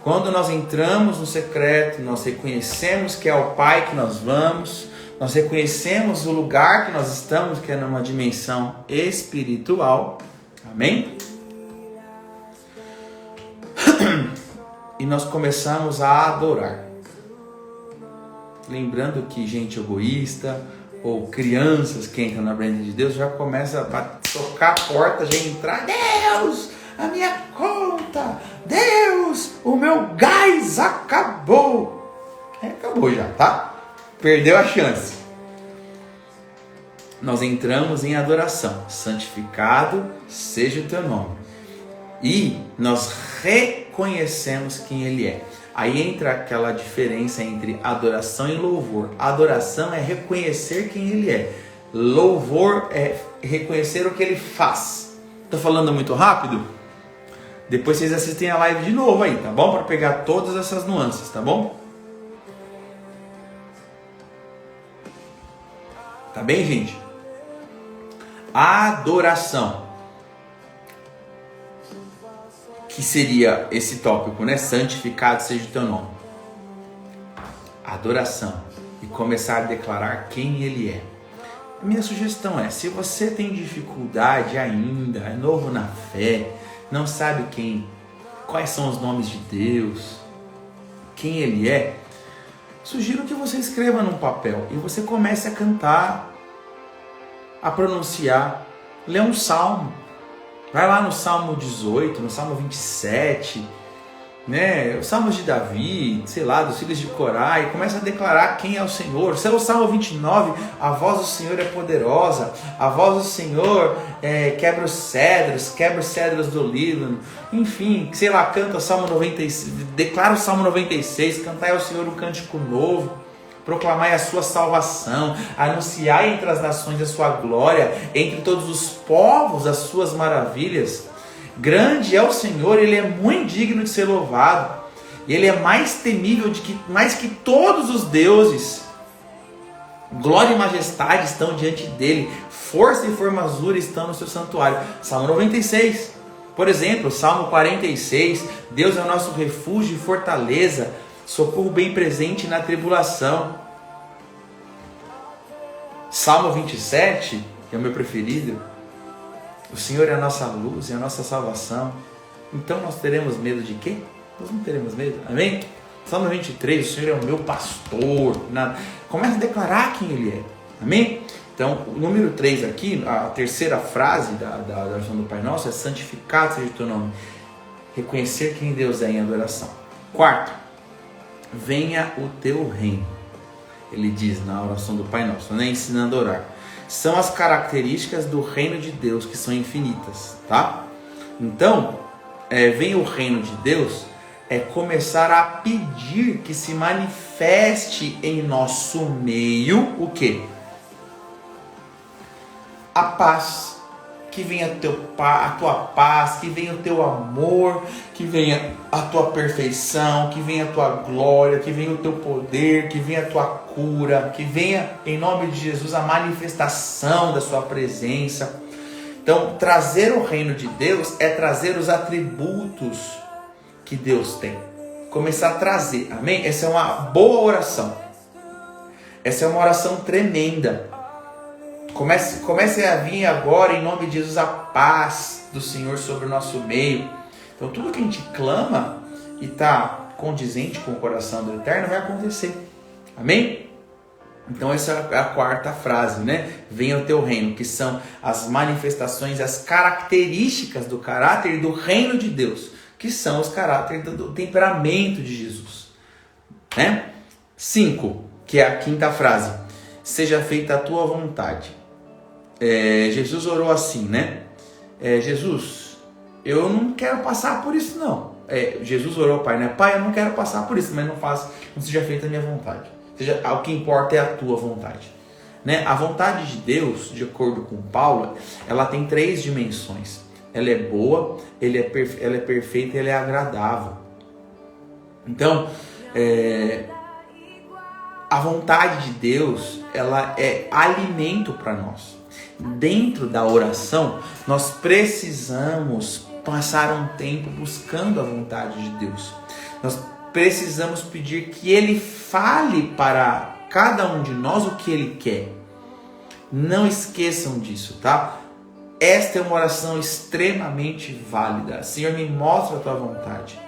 Quando nós entramos no secreto, nós reconhecemos que é o Pai que nós vamos, nós reconhecemos o lugar que nós estamos, que é numa dimensão espiritual. Amém? E nós começamos a adorar. Lembrando que gente egoísta ou crianças que entram na presença de Deus já começa a tocar a porta, já entrar: Deus, a minha conta, Deus, o meu gás acabou. Acabou já, tá? Perdeu a chance. Nós entramos em adoração. Santificado seja o teu nome. E nós reconhecemos quem Ele é. Aí entra aquela diferença entre adoração e louvor. Adoração é reconhecer quem Ele é. Louvor é reconhecer o que Ele faz. Estou falando muito rápido? Depois vocês assistem a live de novo aí, tá bom? Para pegar todas essas nuances, tá bom? Tá bem, gente? Adoração. Que seria esse tópico, né? Santificado seja o teu nome. Adoração. E começar a declarar quem Ele é. A minha sugestão é, se você tem dificuldade ainda, é novo na fé, não sabe quais são os nomes de Deus, quem Ele é, sugiro que você escreva num papel e você comece a cantar, a pronunciar, lê um salmo. Vai lá no Salmo 18, no Salmo 27, né? Os Salmos de Davi, sei lá, dos filhos de Corá, e começa a declarar quem é o Senhor. Se é o Salmo 29, a voz do Senhor é poderosa, a voz do Senhor quebra os cedros do Líbano, enfim, sei lá, canta o Salmo 96, declara o Salmo 96, cantai ao Senhor um cântico novo, proclamai a sua salvação, anunciai entre as nações a sua glória, entre todos os povos as suas maravilhas. Grande é o Senhor, Ele é muito digno de ser louvado, e Ele é mais temível mais que todos os deuses. Glória e majestade estão diante dEle, força e formosura estão no seu santuário. Salmo 96, por exemplo, Salmo 46, Deus é o nosso refúgio e fortaleza, socorro bem presente na tribulação. Salmo 27, que é o meu preferido, o Senhor é a nossa luz e a nossa salvação. Então nós teremos medo de quê? Nós não teremos medo, amém? Salmo 23, o Senhor é o meu pastor. Começa a declarar quem Ele é, amém? Então, o número 3 aqui, a terceira frase da oração do Pai Nosso é: santificado seja o teu nome. Reconhecer quem Deus é em adoração. Quarto, venha o teu reino. Ele diz na oração do Pai Nosso, né? Ensinando a orar. São as características do reino de Deus que são infinitas, tá? Então, vem o reino de Deus é começar a pedir que se manifeste em nosso meio o quê? A paz. Que venha a tua paz, que venha o teu amor, que venha a tua perfeição, que venha a tua glória, que venha o teu poder, que venha a tua cura, que venha em nome de Jesus a manifestação da sua presença. Então, trazer o reino de Deus é trazer os atributos que Deus tem. Começar a trazer, amém? Essa é uma boa oração. Essa é uma oração tremenda. Comece a vir agora, em nome de Jesus, a paz do Senhor sobre o nosso meio. Então, tudo que a gente clama e está condizente com o coração do Eterno vai acontecer. Amém? Então, essa é a quarta frase, né? Venha o teu reino, que são as manifestações, as características do caráter e do reino de Deus, que são os caráteres do temperamento de Jesus. Né? 5, que é a quinta frase. Seja feita a tua vontade. Jesus orou assim, né? Jesus, eu não quero passar por isso não. Jesus orou ao Pai, né? Pai, eu não quero passar por isso, mas não seja feita a minha vontade. O que importa é a tua vontade. Né? A vontade de Deus, de acordo com Paulo, ela tem 3 dimensões. Ela é boa, ela é perfeita e ela é agradável. Então, a vontade de Deus, ela é alimento para nós. Dentro da oração, nós precisamos passar um tempo buscando a vontade de Deus. Nós precisamos pedir que Ele fale para cada um de nós o que Ele quer. Não esqueçam disso, tá? Esta é uma oração extremamente válida. Senhor, me mostra a tua vontade.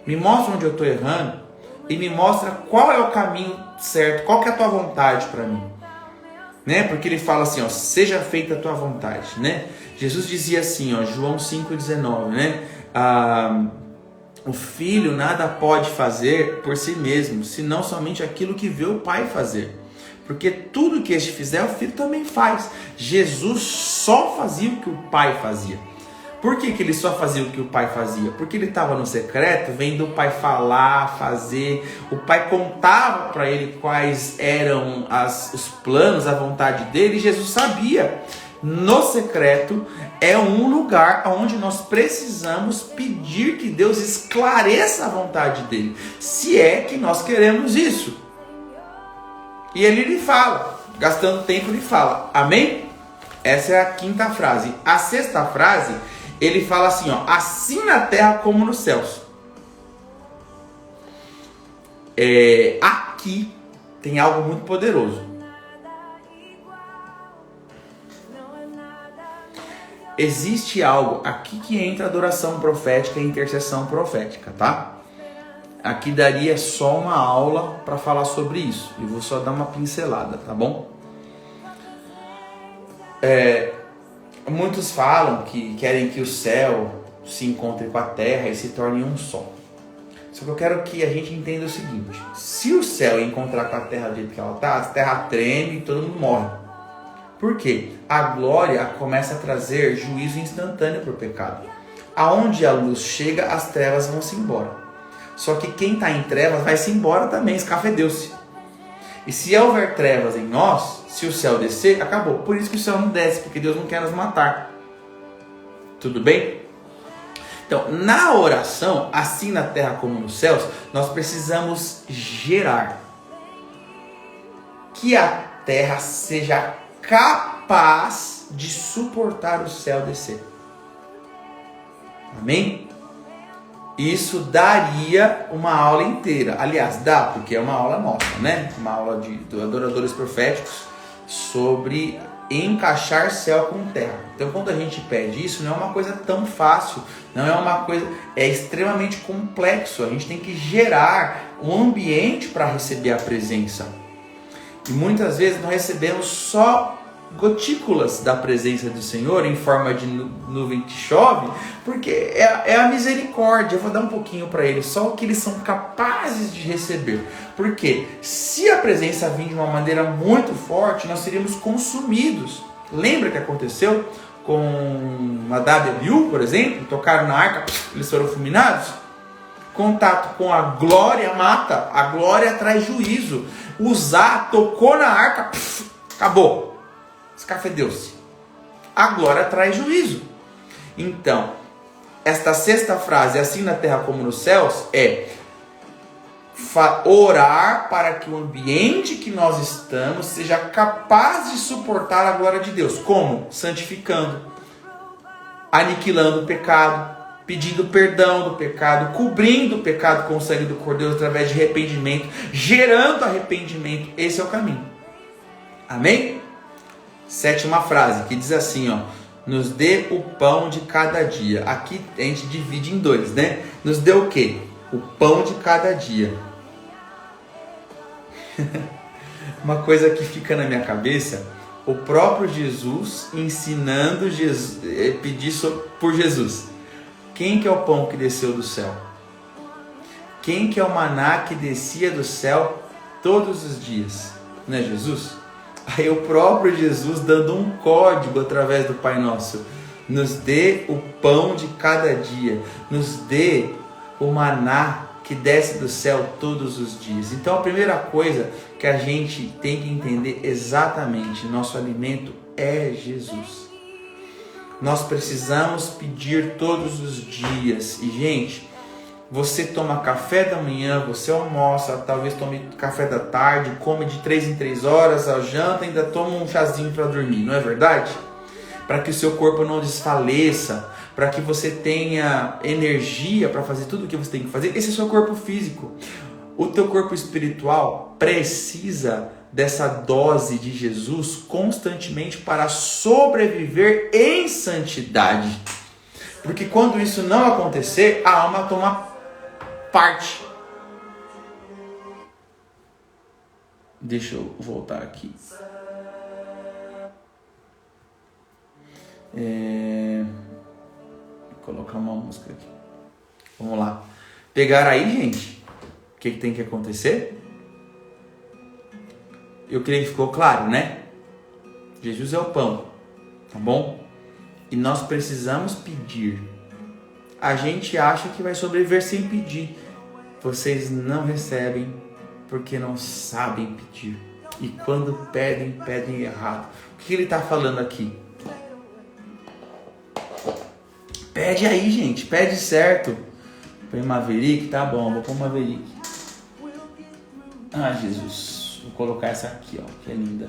Me mostra onde eu estou errando e me mostra qual é o caminho certo, qual que é a tua vontade para mim. Né? Porque ele fala assim, ó, seja feita a tua vontade, né? Jesus dizia assim, ó, João 5,19, né? O filho nada pode fazer por si mesmo, senão somente aquilo que vê o pai fazer. Porque tudo que este fizer, o filho também faz. Jesus só fazia o que o pai fazia. Por que ele só fazia o que o pai fazia? Porque ele estava no secreto, vendo o pai falar, fazer. O pai contava para ele quais eram os planos, a vontade dele. E Jesus sabia. No secreto é um lugar onde nós precisamos pedir que Deus esclareça a vontade dele. Se é que nós queremos isso. E ele lhe fala, gastando tempo ele fala. Amém? Essa é a quinta frase. A sexta frase... ele fala assim, ó, assim na terra como nos céus. Aqui tem algo muito poderoso. Existe algo aqui que entra a adoração profética e intercessão profética, tá? Aqui daria só uma aula para falar sobre isso. Eu vou só dar uma pincelada, tá bom? Muitos falam que querem que o céu se encontre com a terra e se torne um só. Só que eu quero que a gente entenda o seguinte. Se o céu encontrar com a terra do jeito que ela está, a terra treme e todo mundo morre. Por quê? A glória começa a trazer juízo instantâneo para o pecado. Aonde a luz chega, as trevas vão se embora. Só que quem está em trevas vai se embora também, escafedeu-se. E se houver trevas em nós, se o céu descer, acabou. Por isso que o céu não desce, porque Deus não quer nos matar. Tudo bem? Então, na oração, assim na terra como nos céus, nós precisamos gerar que a terra seja capaz de suportar o céu descer. Amém? Isso daria uma aula inteira. Aliás, dá, porque é uma aula nossa, né? Uma aula de adoradores proféticos sobre encaixar céu com terra. Então, quando a gente pede isso, não é uma coisa tão fácil, não é uma coisa, é extremamente complexo. A gente tem que gerar um ambiente para receber a presença. E muitas vezes nós recebemos só gotículas da presença do Senhor em forma de nuvem que chove, porque é a misericórdia. Eu vou dar um pouquinho para eles, só o que eles são capazes de receber. Porque se a presença vir de uma maneira muito forte, nós seríamos consumidos. Lembra que aconteceu com Nadab e Abiú, por exemplo? Tocaram na arca, eles foram fulminados. Contato com a glória mata, a glória traz juízo. Usar, tocou na arca, acabou. Escafedeu-se. A glória traz juízo. Então, esta sexta frase, assim na terra como nos céus, é orar para que o ambiente que nós estamos seja capaz de suportar a glória de Deus. Como? Santificando, aniquilando o pecado, pedindo perdão do pecado, cobrindo o pecado com o sangue do Cordeiro através de arrependimento, gerando arrependimento. Esse é o caminho. Amém? Sétima frase, que diz assim, ó: nos dê o pão de cada dia. Aqui a gente divide em dois, né? Nos dê o quê? O pão de cada dia. Uma coisa que fica na minha cabeça, o próprio Jesus ensinando pedir por Jesus. Quem que é o pão que desceu do céu? Quem que é o maná que descia do céu todos os dias? Não é Jesus? Aí o próprio Jesus dando um código através do Pai Nosso. Nos dê o pão de cada dia. Nos dê o maná que desce do céu todos os dias. Então a primeira coisa que a gente tem que entender exatamente, nosso alimento é Jesus. Nós precisamos pedir todos os dias. E gente, você toma café da manhã, você almoça, talvez tome café da tarde, come de 3 em 3 horas, a janta, ainda toma um chazinho para dormir, não é verdade? Para que o seu corpo não desfaleça, para que você tenha energia para fazer tudo o que você tem que fazer. Esse é o seu corpo físico. O teu corpo espiritual precisa dessa dose de Jesus constantemente para sobreviver em santidade. Porque quando isso não acontecer, a alma toma parte. Deixa eu voltar aqui. Vou colocar uma música aqui. Vamos lá. Pegaram aí, gente? O que tem que acontecer? Eu creio que ficou claro, né? Jesus é o pão, tá bom? E nós precisamos pedir. A gente acha que vai sobreviver sem pedir. Vocês não recebem porque não sabem pedir. E quando pedem, pedem errado. O que ele está falando aqui? Pede aí, gente. Pede certo. Põe Maverick, tá bom. Vou pôr Maverick. Ah, Jesus. Vou colocar essa aqui, ó, que é linda.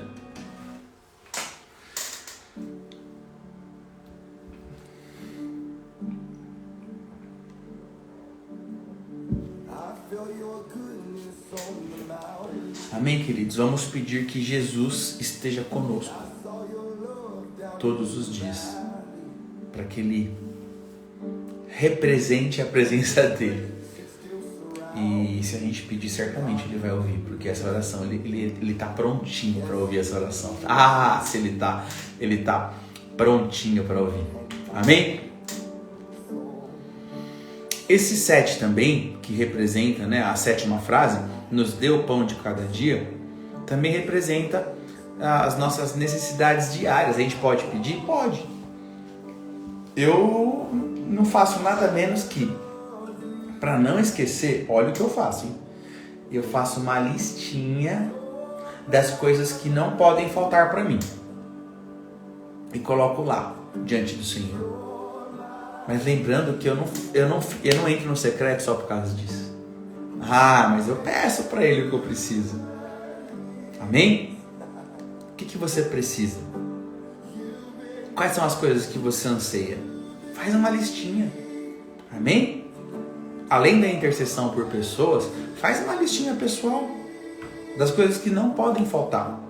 Amém, queridos? Vamos pedir que Jesus esteja conosco todos os dias, para que Ele represente a presença dEle. E se a gente pedir, certamente Ele vai ouvir, porque essa oração, Ele tá prontinho para ouvir essa oração. Ah, se Ele tá prontinho para ouvir. Amém? Esse 7 também, que representa, né, a sétima frase, nos dê o pão de cada dia, também representa as nossas necessidades diárias. A gente pode pedir? Pode. Eu não faço nada menos que, para não esquecer, olha o que eu faço, hein? Eu faço uma listinha das coisas que não podem faltar para mim e coloco lá, diante do Senhor. Mas lembrando que eu não entro no secreto só por causa disso. Ah, mas eu peço para Ele o que eu preciso. Amém? O que você precisa? Quais são as coisas que você anseia? Faz uma listinha. Amém? Além da intercessão por pessoas, faz uma listinha pessoal das coisas que não podem faltar.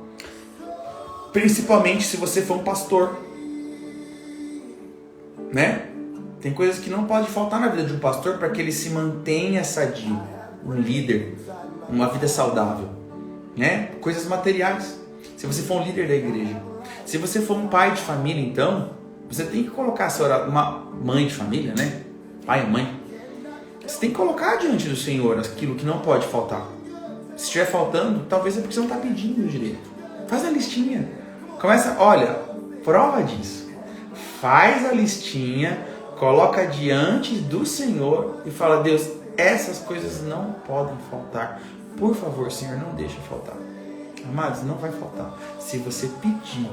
Principalmente se você for um pastor. Né? Tem coisas que não podem faltar na vida de um pastor para que ele se mantenha sadio, um líder, uma vida saudável, né? Coisas materiais. Se você for um líder da igreja, se você for um pai de família, então você tem que colocar uma mãe de família, né? Pai e mãe. Você tem que colocar diante do Senhor aquilo que não pode faltar. Se estiver faltando, talvez é porque você não está pedindo direito. Faz a listinha. Começa, olha, prova disso. Faz a listinha. Coloca diante do Senhor e fala: Deus, Essas coisas não podem faltar. Por favor, Senhor, não deixe faltar. Amados, não vai faltar. Se você pedir,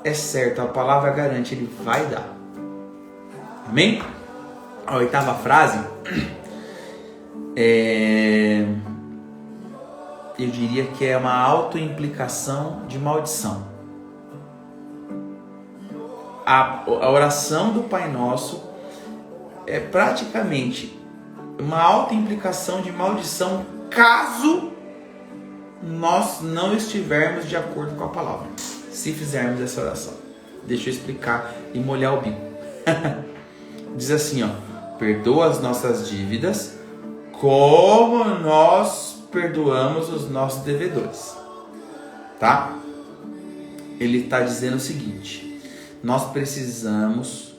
é certo, a palavra garante, Ele vai dar. Amém? A 8ª frase eu diria que é uma autoimplicação de maldição. A oração do Pai Nosso é praticamente uma autoimplicação de maldição caso nós não estivermos de acordo com a palavra. Se fizermos essa oração. Deixa eu explicar e molhar o bico. Diz assim, ó: perdoa as nossas dívidas como nós perdoamos os nossos devedores. Tá? Ele está dizendo o seguinte: nós precisamos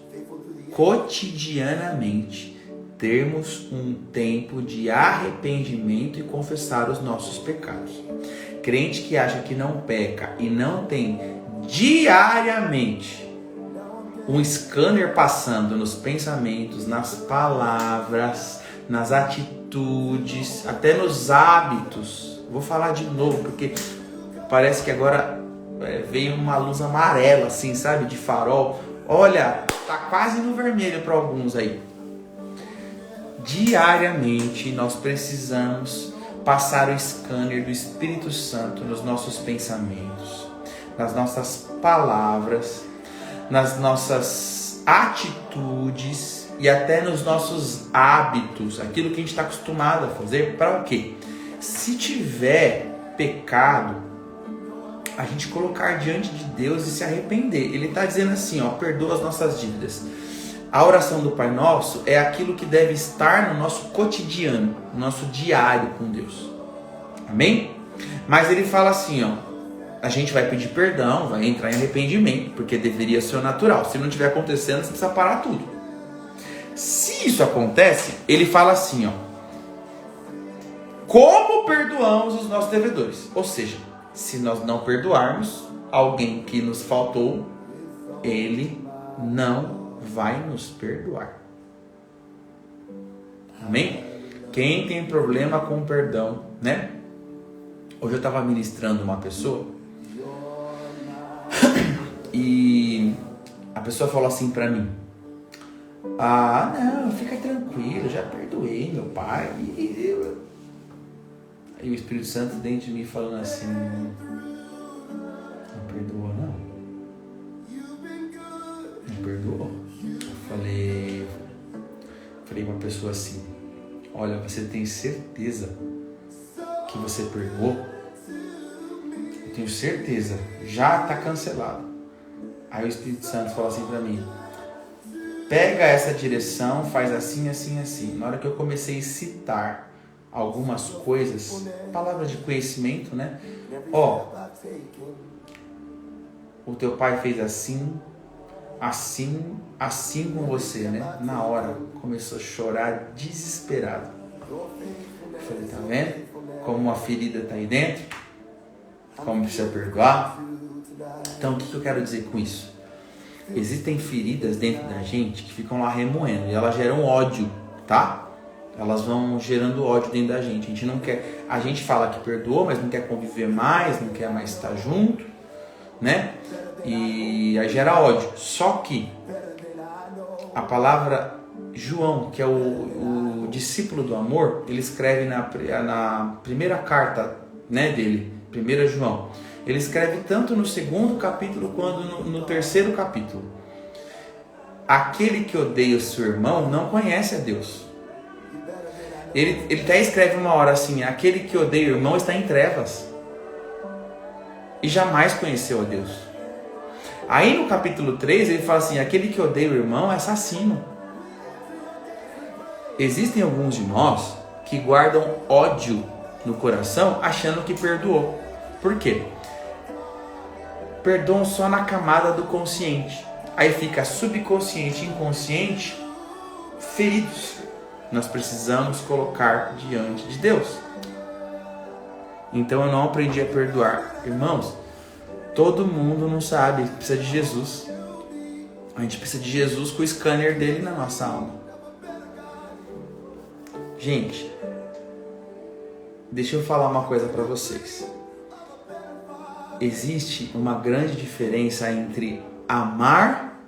cotidianamente termos um tempo de arrependimento e confessar os nossos pecados. Crente que acha que não peca e não tem diariamente um scanner passando nos pensamentos, nas palavras, nas atitudes, até nos hábitos. Vou falar de novo, porque parece que agora veio uma luz amarela, assim, sabe, de farol. Olha, tá quase no vermelho para alguns aí. Diariamente nós precisamos passar o scanner do Espírito Santo nos nossos pensamentos, nas nossas palavras, nas nossas atitudes e até nos nossos hábitos, aquilo que a gente está acostumado a fazer. Para o quê? Se tiver pecado, a gente colocar diante de Deus e se arrepender. Ele está dizendo assim, ó: perdoa as nossas dívidas. A oração do Pai Nosso é aquilo que deve estar no nosso cotidiano, no nosso diário com Deus. Amém? Mas ele fala assim, ó: a gente vai pedir perdão, vai entrar em arrependimento, porque deveria ser o natural. Se não estiver acontecendo, você precisa parar tudo. Se isso acontece, ele fala assim, ó: como perdoamos os nossos devedores? Ou seja, se nós não perdoarmos alguém que nos faltou, ele não vai nos perdoar. Amém? Quem tem problema com perdão, né? Hoje eu estava ministrando uma pessoa e a pessoa falou assim para mim: ah, não, fica tranquilo, já perdoei meu pai. Aí o Espírito Santo dentro de mim falando assim: não perdoou não? Não perdoou? Eu falei para uma pessoa assim: olha, você tem certeza que você perdoou? Eu tenho certeza, já está cancelado. Aí o Espírito Santo falou assim para mim: pega essa direção, faz assim, assim, assim. Na hora que eu comecei a citar algumas coisas, palavras de conhecimento, né? Ó, o teu pai fez assim, assim, assim com você, né? Na hora começou a chorar desesperado. Eu falei: tá vendo como a ferida tá aí dentro? Como precisa perdoar? Então, o que eu quero dizer com isso? Existem feridas dentro da gente que ficam lá remoendo e elas geram ódio, tá? Elas vão gerando ódio dentro da gente. A gente não quer, a gente fala que perdoou, mas não quer conviver mais, não quer mais estar junto, né? E aí gera ódio. Só que a palavra João, que é o discípulo do amor, ele escreve na primeira carta, né, dele, 1 João. Ele escreve tanto no 2º capítulo quanto no 3º capítulo. Aquele que odeia o seu irmão não conhece a Deus. Ele até escreve uma hora assim: aquele que odeia o irmão está em trevas e jamais conheceu a Deus. Aí no capítulo 3 ele fala assim: aquele que odeia o irmão é assassino. Existem alguns de nós que guardam ódio no coração achando que perdoou. Por quê? Perdoam só na camada do consciente. Aí fica subconsciente e inconsciente feridos. Nós precisamos colocar diante de Deus. Então eu não aprendi a perdoar. Irmãos, todo mundo não sabe, precisa de Jesus. A gente precisa de Jesus com o scanner dele na nossa alma. Gente, deixa eu falar uma coisa para vocês. Existe uma grande diferença entre amar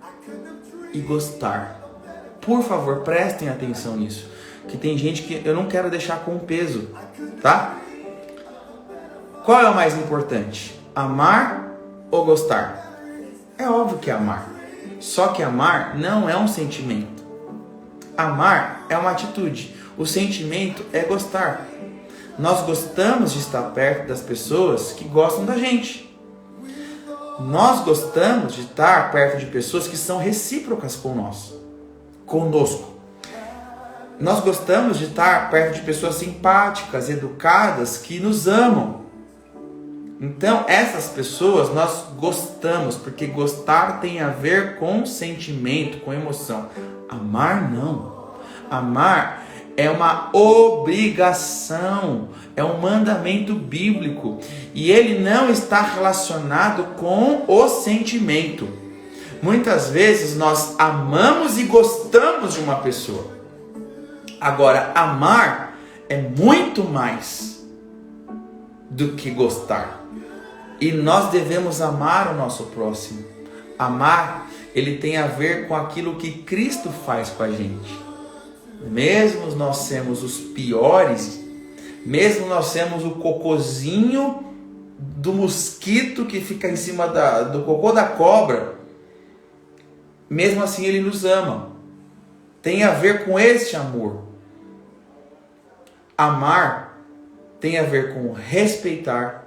e gostar. Por favor, prestem atenção nisso. Que tem gente que eu não quero deixar com peso, tá? Qual é o mais importante? Amar ou gostar? É óbvio que é amar. Só que amar não é um sentimento. Amar é uma atitude. O sentimento é gostar. Nós gostamos de estar perto das pessoas que gostam da gente. Nós gostamos de estar perto de pessoas que são recíprocas conosco. Nós gostamos de estar perto de pessoas simpáticas, educadas, que nos amam. Então, essas pessoas nós gostamos, porque gostar tem a ver com sentimento, com emoção. Amar não. Amar é uma obrigação, é um mandamento bíblico. E ele não está relacionado com o sentimento. Muitas vezes nós amamos e gostamos de uma pessoa. Agora, amar é muito mais do que gostar. E nós devemos amar o nosso próximo. Amar, ele tem a ver com aquilo que Cristo faz com a gente. Mesmo nós sermos os piores, mesmo nós sermos o cocôzinho do mosquito que fica em cima do cocô da cobra, mesmo assim ele nos ama. Tem a ver com este amor. Amar tem a ver com respeitar,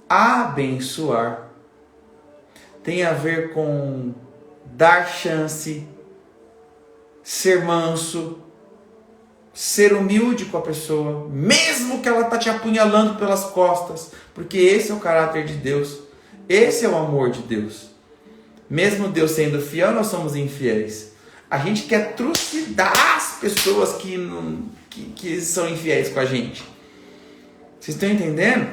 abençoar, tem a ver com dar chance, ser manso, ser humilde com a pessoa, mesmo que ela está te apunhalando pelas costas, porque esse é o caráter de Deus, esse é o amor de Deus. Mesmo Deus sendo fiel, nós somos infiéis. A gente quer trucidar as pessoas que são infiéis com a gente. Vocês estão entendendo?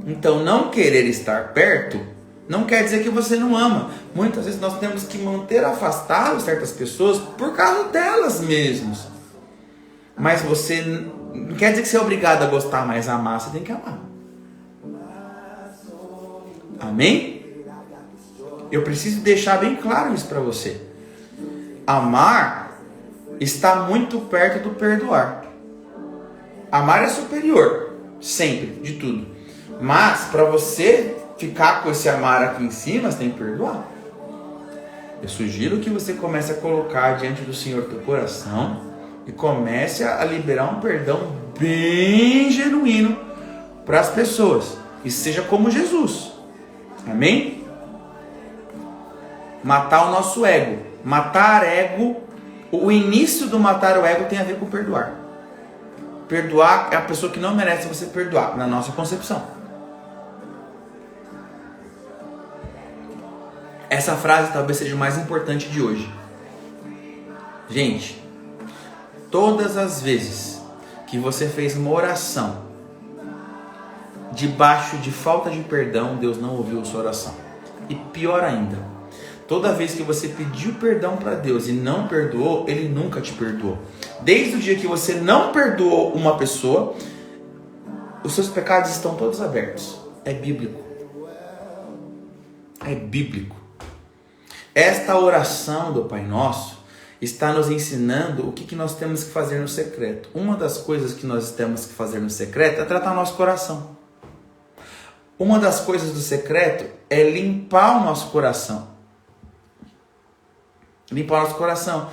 Então, não querer estar perto não quer dizer que você não ama. Muitas vezes nós temos que manter afastados certas pessoas por causa delas mesmas. Mas você não quer dizer que você é obrigado a gostar, mas amar você tem que amar. Amém? Eu preciso deixar bem claro isso para você. Amar está muito perto do perdoar. Amar é superior, sempre, de tudo. Mas para você ficar com esse amar aqui em cima, você tem que perdoar. Eu sugiro que você comece a colocar diante do Senhor teu coração e comece a liberar um perdão bem genuíno para as pessoas. E seja como Jesus. Amém? Matar o nosso ego. Matar ego, o início do matar o ego tem a ver com perdoar. Perdoar é a pessoa que não merece você perdoar, na nossa concepção. Essa frase talvez seja o mais importante de hoje. Gente, todas as vezes que você fez uma oração debaixo de falta de perdão, Deus não ouviu a sua oração. E pior ainda, toda vez que você pediu perdão para Deus e não perdoou, Ele nunca te perdoou. Desde o dia que você não perdoou uma pessoa, os seus pecados estão todos abertos. É bíblico. É bíblico. Esta oração do Pai Nosso está nos ensinando o que nós temos que fazer no secreto. Uma das coisas que nós temos que fazer no secreto é tratar o nosso coração. Uma das coisas do secreto é limpar o nosso coração. Limpar o nosso coração.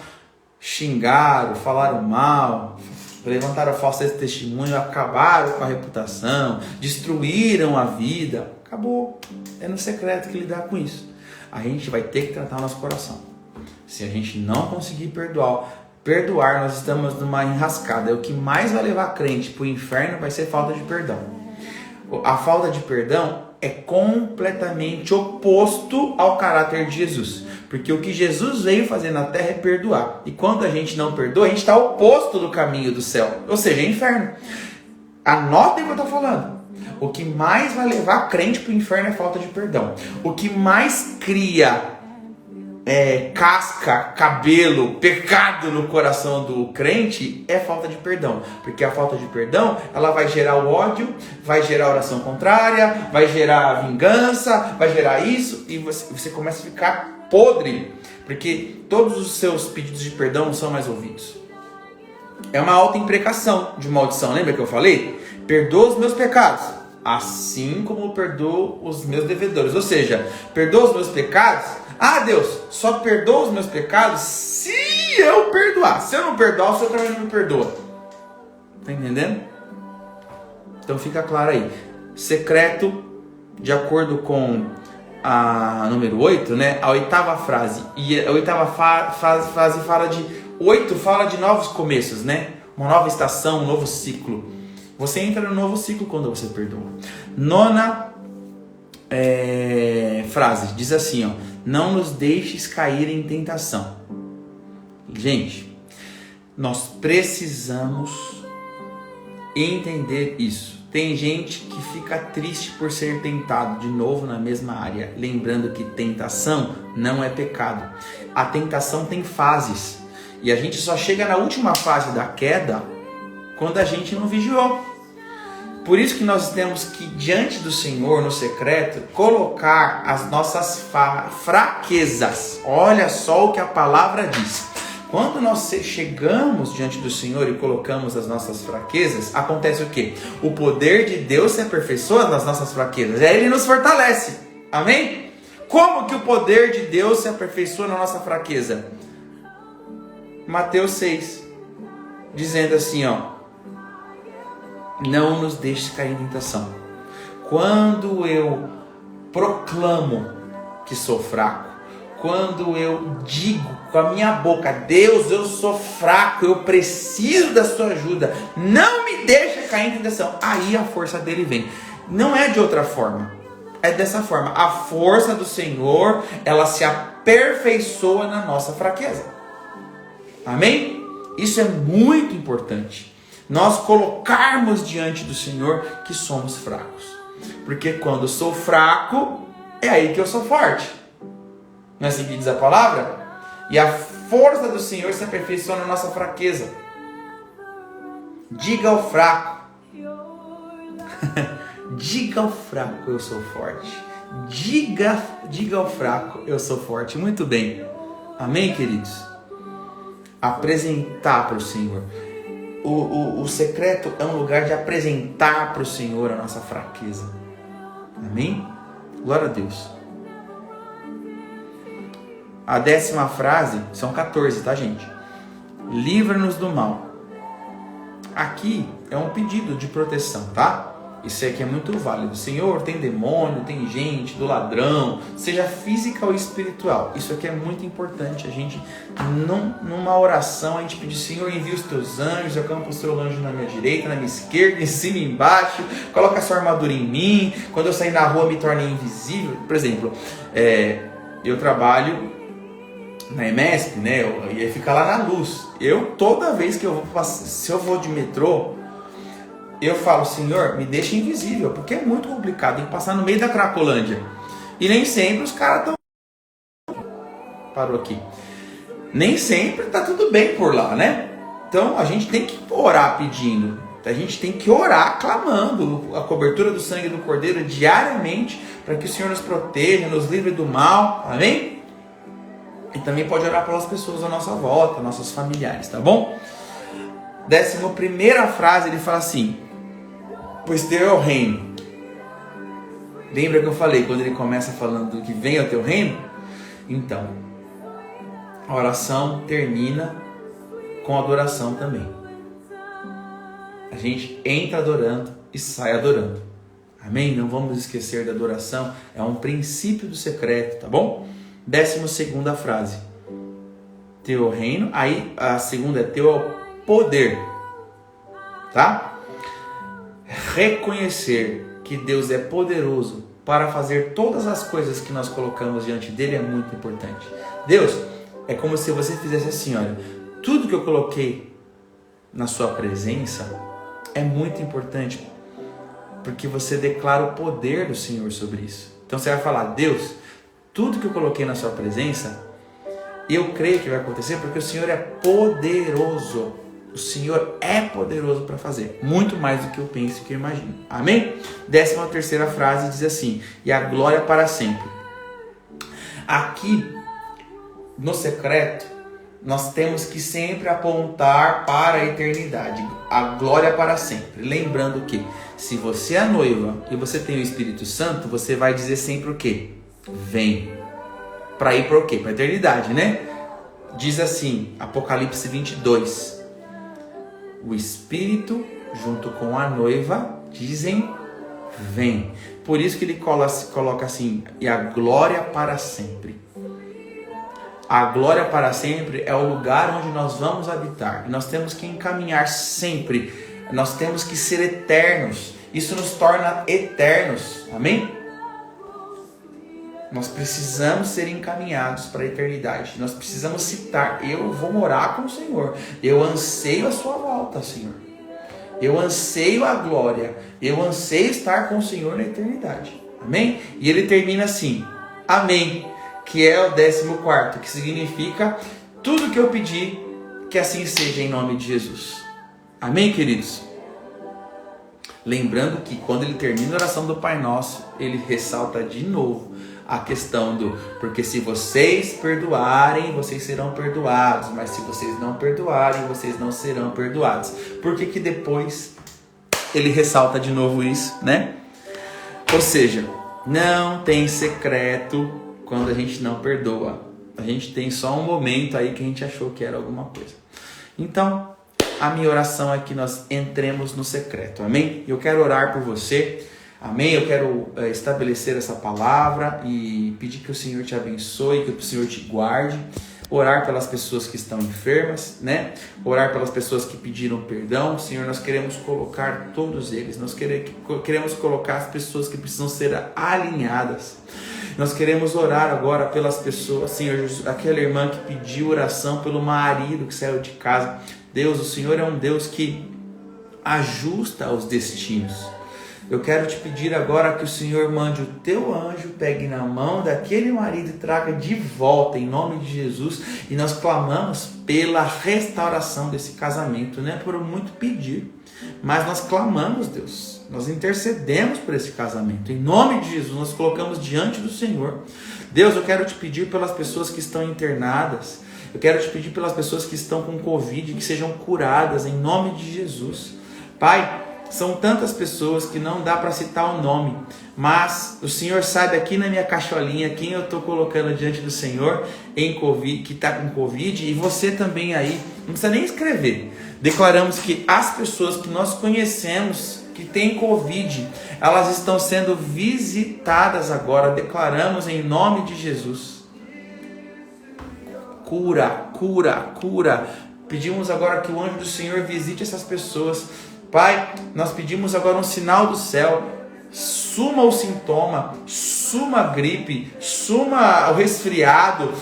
Xingaram, falaram mal, levantaram falso testemunho, acabaram com a reputação, destruíram a vida. Acabou. É no secreto que lidar com isso. A gente vai ter que tratar o nosso coração. Se a gente não conseguir perdoar, nós estamos numa enrascada. O que mais vai levar a crente para o inferno vai ser falta de perdão. A falta de perdão é completamente oposto ao caráter de Jesus. Porque o que Jesus veio fazer na terra é perdoar. E quando a gente não perdoa, a gente está oposto do caminho do céu. Ou seja, é inferno. Anotem o que eu estou falando. O que mais vai levar a crente para o inferno é falta de perdão. O que mais cria casca, cabelo, pecado no coração do crente, é falta de perdão. Porque a falta de perdão, ela vai gerar o ódio, vai gerar oração contrária, vai gerar vingança, vai gerar isso, e você começa a ficar podre, porque todos os seus pedidos de perdão não são mais ouvidos. É uma autoimprecação de maldição. Lembra que eu falei? Perdoa os meus pecados, assim como perdoo os meus devedores. Ou seja, perdoa os meus pecados. Ah, Deus, só perdoa os meus pecados se eu perdoar. Se eu não perdoar, o Senhor também não me perdoa. Tá entendendo? Então fica claro aí. Secreto, de acordo com a número 8, né? A oitava frase. E a oitava frase fala de 8, fala de novos começos, né? Uma nova estação, um novo ciclo. Você entra no novo ciclo quando você perdoa. Nona frase, diz assim, ó: não nos deixes cair em tentação. Gente, nós precisamos entender isso. Tem gente que fica triste por ser tentado de novo na mesma área. Lembrando que tentação não é pecado. A tentação tem fases. E a gente só chega na última fase da queda quando a gente não vigiou. Por isso que nós temos que, diante do Senhor, no secreto, colocar as nossas fraquezas. Olha só o que a palavra diz. Quando nós chegamos diante do Senhor e colocamos as nossas fraquezas, acontece o quê? O poder de Deus se aperfeiçoa nas nossas fraquezas. E aí Ele nos fortalece. Amém? Como que o poder de Deus se aperfeiçoa na nossa fraqueza? Mateus 6, dizendo assim, ó: não nos deixes cair em tentação. Quando eu proclamo que sou fraco, quando eu digo com a minha boca: Deus, eu sou fraco, eu preciso da sua ajuda, não me deixa cair em tentação, aí a força dele vem. Não é de outra forma, é dessa forma. A força do Senhor, ela se aperfeiçoa na nossa fraqueza. Amém? Isso é muito importante. Nós colocarmos diante do Senhor que somos fracos. Porque quando eu sou fraco, é aí que eu sou forte. Não é assim que diz a palavra? E a força do Senhor se aperfeiçoa na nossa fraqueza. Diga ao fraco. Diga ao fraco, eu sou forte. Diga ao fraco, eu sou forte. Muito bem. Amém, queridos? Apresentar para o Senhor. O secreto é um lugar de apresentar para o Senhor a nossa fraqueza. Amém? Glória a Deus. A 10ª frase, são 14, tá, gente? Livra-nos do mal. Aqui é um pedido de proteção, tá? Isso aqui é muito válido. Senhor, tem demônio, tem gente, do ladrão, seja física ou espiritual. Isso aqui é muito importante. A gente, numa oração, a gente pedir: Senhor, envia os teus anjos, acampa o seu anjo na minha direita, na minha esquerda, em cima e embaixo, coloca a sua armadura em mim. Quando eu sair na rua, me torne invisível. Por exemplo, eu trabalho na EMESP, né? E aí fica lá na luz. Toda vez que eu vou passar, se eu vou de metrô, eu falo: Senhor, me deixa invisível, porque é muito complicado, tem que passar no meio da Cracolândia. E nem sempre os caras estão... Parou aqui. Nem sempre tá tudo bem por lá, né? Então a gente tem que orar pedindo. A gente tem que orar clamando a cobertura do sangue do Cordeiro diariamente, para que o Senhor nos proteja, nos livre do mal. Amém? E também pode orar pelas pessoas à nossa volta, nossos familiares, tá bom? 11ª frase, ele fala assim: pois teu é o reino. Lembra que eu falei quando ele começa falando que vem o teu reino? Então, a oração termina com adoração também. A gente entra adorando e sai adorando. Amém? Não vamos esquecer da adoração. É um princípio do secreto, tá bom? 12ª frase: teu reino. Aí a segunda é teu poder, tá? Reconhecer que Deus é poderoso para fazer todas as coisas que nós colocamos diante dele é muito importante. Deus, é como se você fizesse assim: olha, tudo que eu coloquei na sua presença é muito importante, porque você declara o poder do Senhor sobre isso. Então você vai falar: Deus, tudo que eu coloquei na sua presença Eu creio que vai acontecer porque o Senhor é poderoso. O Senhor é poderoso para fazer. Muito mais do que eu penso e que eu imagino. Amém? 13ª frase diz assim: e a glória para sempre. Aqui, no secreto, nós temos que sempre apontar para a eternidade. A glória para sempre. Lembrando que, se você é noiva e você tem o Espírito Santo, você vai dizer sempre o quê? Vem. Para ir para o quê? Para a eternidade, né? Diz assim, Apocalipse 22. O Espírito, junto com a noiva, dizem, vem. Por isso que ele coloca assim, e a glória para sempre. A glória para sempre é o lugar onde nós vamos habitar. E nós temos que encaminhar sempre. Nós temos que ser eternos. Isso nos torna eternos. Amém? Nós precisamos ser encaminhados para a eternidade. Nós precisamos citar, eu vou morar com o Senhor. Eu anseio a sua volta, Senhor. Eu anseio a glória. Eu anseio estar com o Senhor na eternidade. Amém? E ele termina assim, amém. Que é o 14º, que significa tudo que eu pedi, que assim seja em nome de Jesus. Amém, queridos? Lembrando que quando ele termina a oração do Pai Nosso, ele ressalta de novo a questão do, porque se vocês perdoarem, vocês serão perdoados, mas se vocês não perdoarem, vocês não serão perdoados. Por que depois ele ressalta de novo isso, né? Ou seja, não tem secreto quando a gente não perdoa. A gente tem só um momento aí que a gente achou que era alguma coisa. Então, a minha oração é que nós entremos no secreto, amém? Eu quero orar por você. Amém? Eu quero estabelecer essa palavra e pedir que o Senhor te abençoe, que o Senhor te guarde. Orar pelas pessoas que estão enfermas, né? Orar pelas pessoas que pediram perdão. Senhor, nós queremos colocar todos eles. Nós queremos colocar as pessoas que precisam ser alinhadas. Nós queremos orar agora pelas pessoas, Senhor Jesus, aquela irmã que pediu oração pelo marido que saiu de casa. Deus, o Senhor é um Deus que ajusta os destinos. Eu quero te pedir agora que o Senhor mande o teu anjo, pegue na mão daquele marido e traga de volta, em nome de Jesus. E nós clamamos pela restauração desse casamento, não é por muito pedir, mas nós clamamos, Deus. Nós intercedemos por esse casamento. Em nome de Jesus, nós colocamos diante do Senhor. Deus, eu quero te pedir pelas pessoas que estão internadas. Eu quero te pedir pelas pessoas que estão com Covid, que sejam curadas, em nome de Jesus. Pai, são tantas pessoas que não dá para citar o nome, mas o Senhor sabe aqui na minha caixolinha quem eu estou colocando diante do Senhor em COVID, que está com Covid, e você também aí, não precisa nem escrever. Declaramos que as pessoas que nós conhecemos que têm Covid, elas estão sendo visitadas agora. Declaramos em nome de Jesus. Cura, cura, cura. Pedimos agora que o anjo do Senhor visite essas pessoas. Pai, nós pedimos agora um sinal do céu. Suma o sintoma, suma a gripe, suma o resfriado,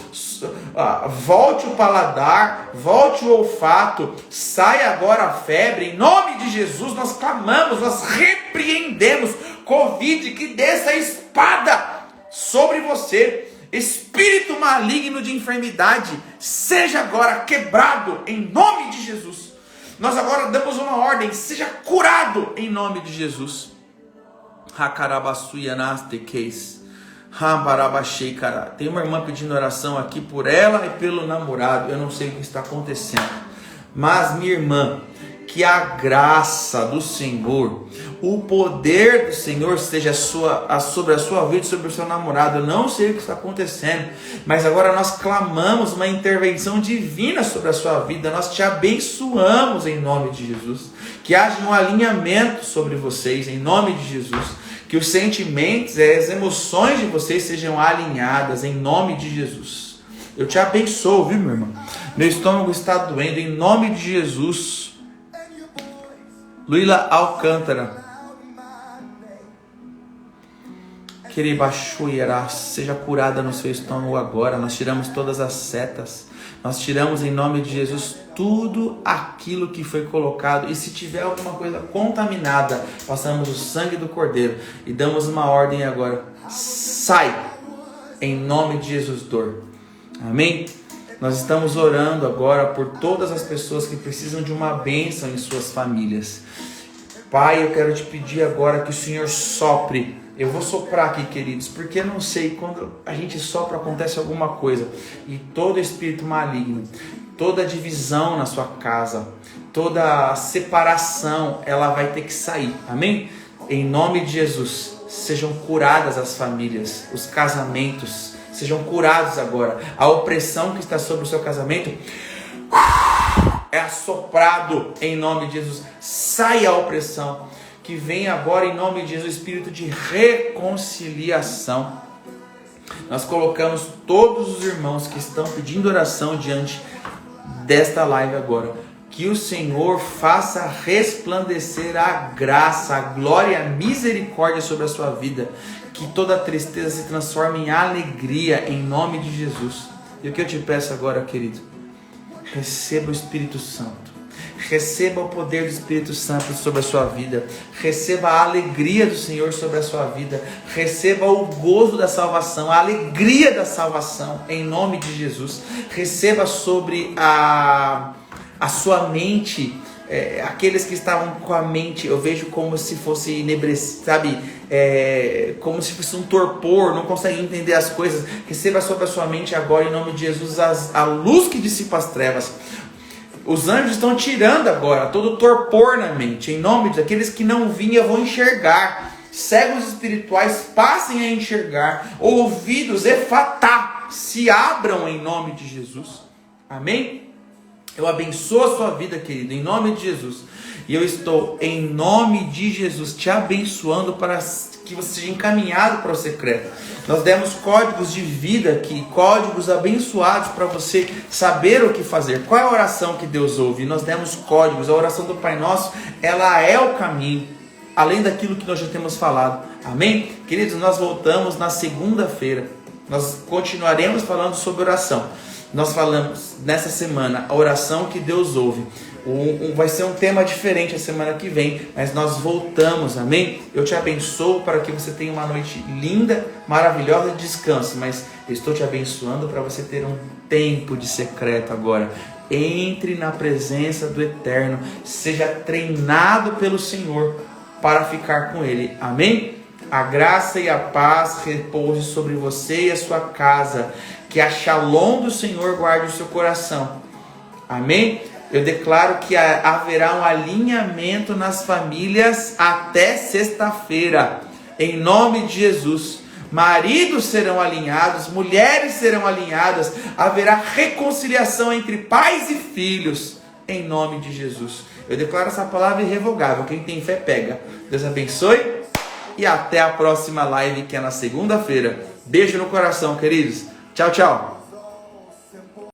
volte o paladar, volte o olfato, sai agora a febre. Em nome de Jesus nós clamamos, nós repreendemos Covid, que desça a espada sobre você. Espírito maligno de enfermidade, seja agora quebrado em nome de Jesus. Nós agora damos uma ordem, seja curado em nome de Jesus. Tem uma irmã pedindo oração aqui por ela e pelo namorado. Eu não sei o que está acontecendo, mas minha irmã, que a graça do Senhor, o poder do Senhor seja sobre a sua vida, sobre o seu namorado. Eu não sei o que está acontecendo, mas agora nós clamamos uma intervenção divina sobre a sua vida. Nós te abençoamos em nome de Jesus. Que haja um alinhamento sobre vocês em nome de Jesus. Que os sentimentos e as emoções de vocês sejam alinhadas em nome de Jesus. Eu te abençoo, viu, meu irmão? Meu estômago está doendo em nome de Jesus. Luíla Alcântara, seja curada no seu estômago agora. Nós tiramos todas as setas. Nós tiramos em nome de Jesus tudo aquilo que foi colocado. E se tiver alguma coisa contaminada, passamos o sangue do Cordeiro e damos uma ordem agora. Sai! Em nome de Jesus, dor. Amém? Nós estamos orando agora por todas as pessoas que precisam de uma bênção em suas famílias. Pai, eu quero te pedir agora que o Senhor sopre. Eu vou soprar aqui, queridos, porque eu não sei, quando a gente sopra acontece alguma coisa. E todo espírito maligno, toda divisão na sua casa, toda separação, ela vai ter que sair. Amém? Em nome de Jesus, sejam curadas as famílias, os casamentos, sejam curados agora. A opressão que está sobre o seu casamento é assoprado em nome de Jesus. Sai a opressão. Que vem agora em nome de Jesus o espírito de reconciliação. Nós colocamos todos os irmãos que estão pedindo oração diante desta live agora. Que o Senhor faça resplandecer a graça, a glória, a misericórdia sobre a sua vida. Que toda tristeza se transforme em alegria em nome de Jesus. E o que eu te peço agora, querido? Receba o Espírito Santo. Receba o poder do Espírito Santo sobre a sua vida. Receba a alegria do Senhor sobre a sua vida. Receba o gozo da salvação, a alegria da salvação em nome de Jesus. Receba sobre a sua mente, aqueles que estavam com a mente, eu vejo como se fosse enebrecido, sabe? Como se fosse um torpor, não consegue entender as coisas. Receba sobre a sua mente agora em nome de Jesus a luz que dissipa as trevas. Os anjos estão tirando agora todo torpor na mente. Em nome de aqueles que não vinham vão enxergar. Cegos espirituais passem a enxergar. Ouvidos, efatá, se abram em nome de Jesus. Amém? Eu abençoo a sua vida, querido, em nome de Jesus. E eu estou, em nome de Jesus, te abençoando para que você seja encaminhado para o secreto. Nós demos códigos de vida aqui, códigos abençoados para você saber o que fazer. Qual é a oração que Deus ouve? Nós demos códigos. A oração do Pai Nosso, ela é o caminho, além daquilo que nós já temos falado. Amém? Queridos, nós voltamos na segunda-feira. Nós continuaremos falando sobre oração. Nós falamos nessa semana a oração que Deus ouve. Vai ser um tema diferente a semana que vem, mas nós voltamos, amém? Eu te abençoo para que você tenha uma noite linda, maravilhosa de descanso, mas eu estou te abençoando para você ter um tempo de secreto agora. Entre na presença do Eterno, seja treinado pelo Senhor para ficar com Ele, amém? A graça e a paz repouse sobre você e a sua casa. Que a Shalom do Senhor guarde o seu coração. Amém? Eu declaro que haverá um alinhamento nas famílias até sexta-feira. Em nome de Jesus. Maridos serão alinhados, mulheres serão alinhadas. Haverá reconciliação entre pais e filhos. Em nome de Jesus. Eu declaro essa palavra irrevogável. Quem tem fé pega. Deus abençoe. E até a próxima live, que é na segunda-feira. Beijo no coração, queridos. Tchau, tchau.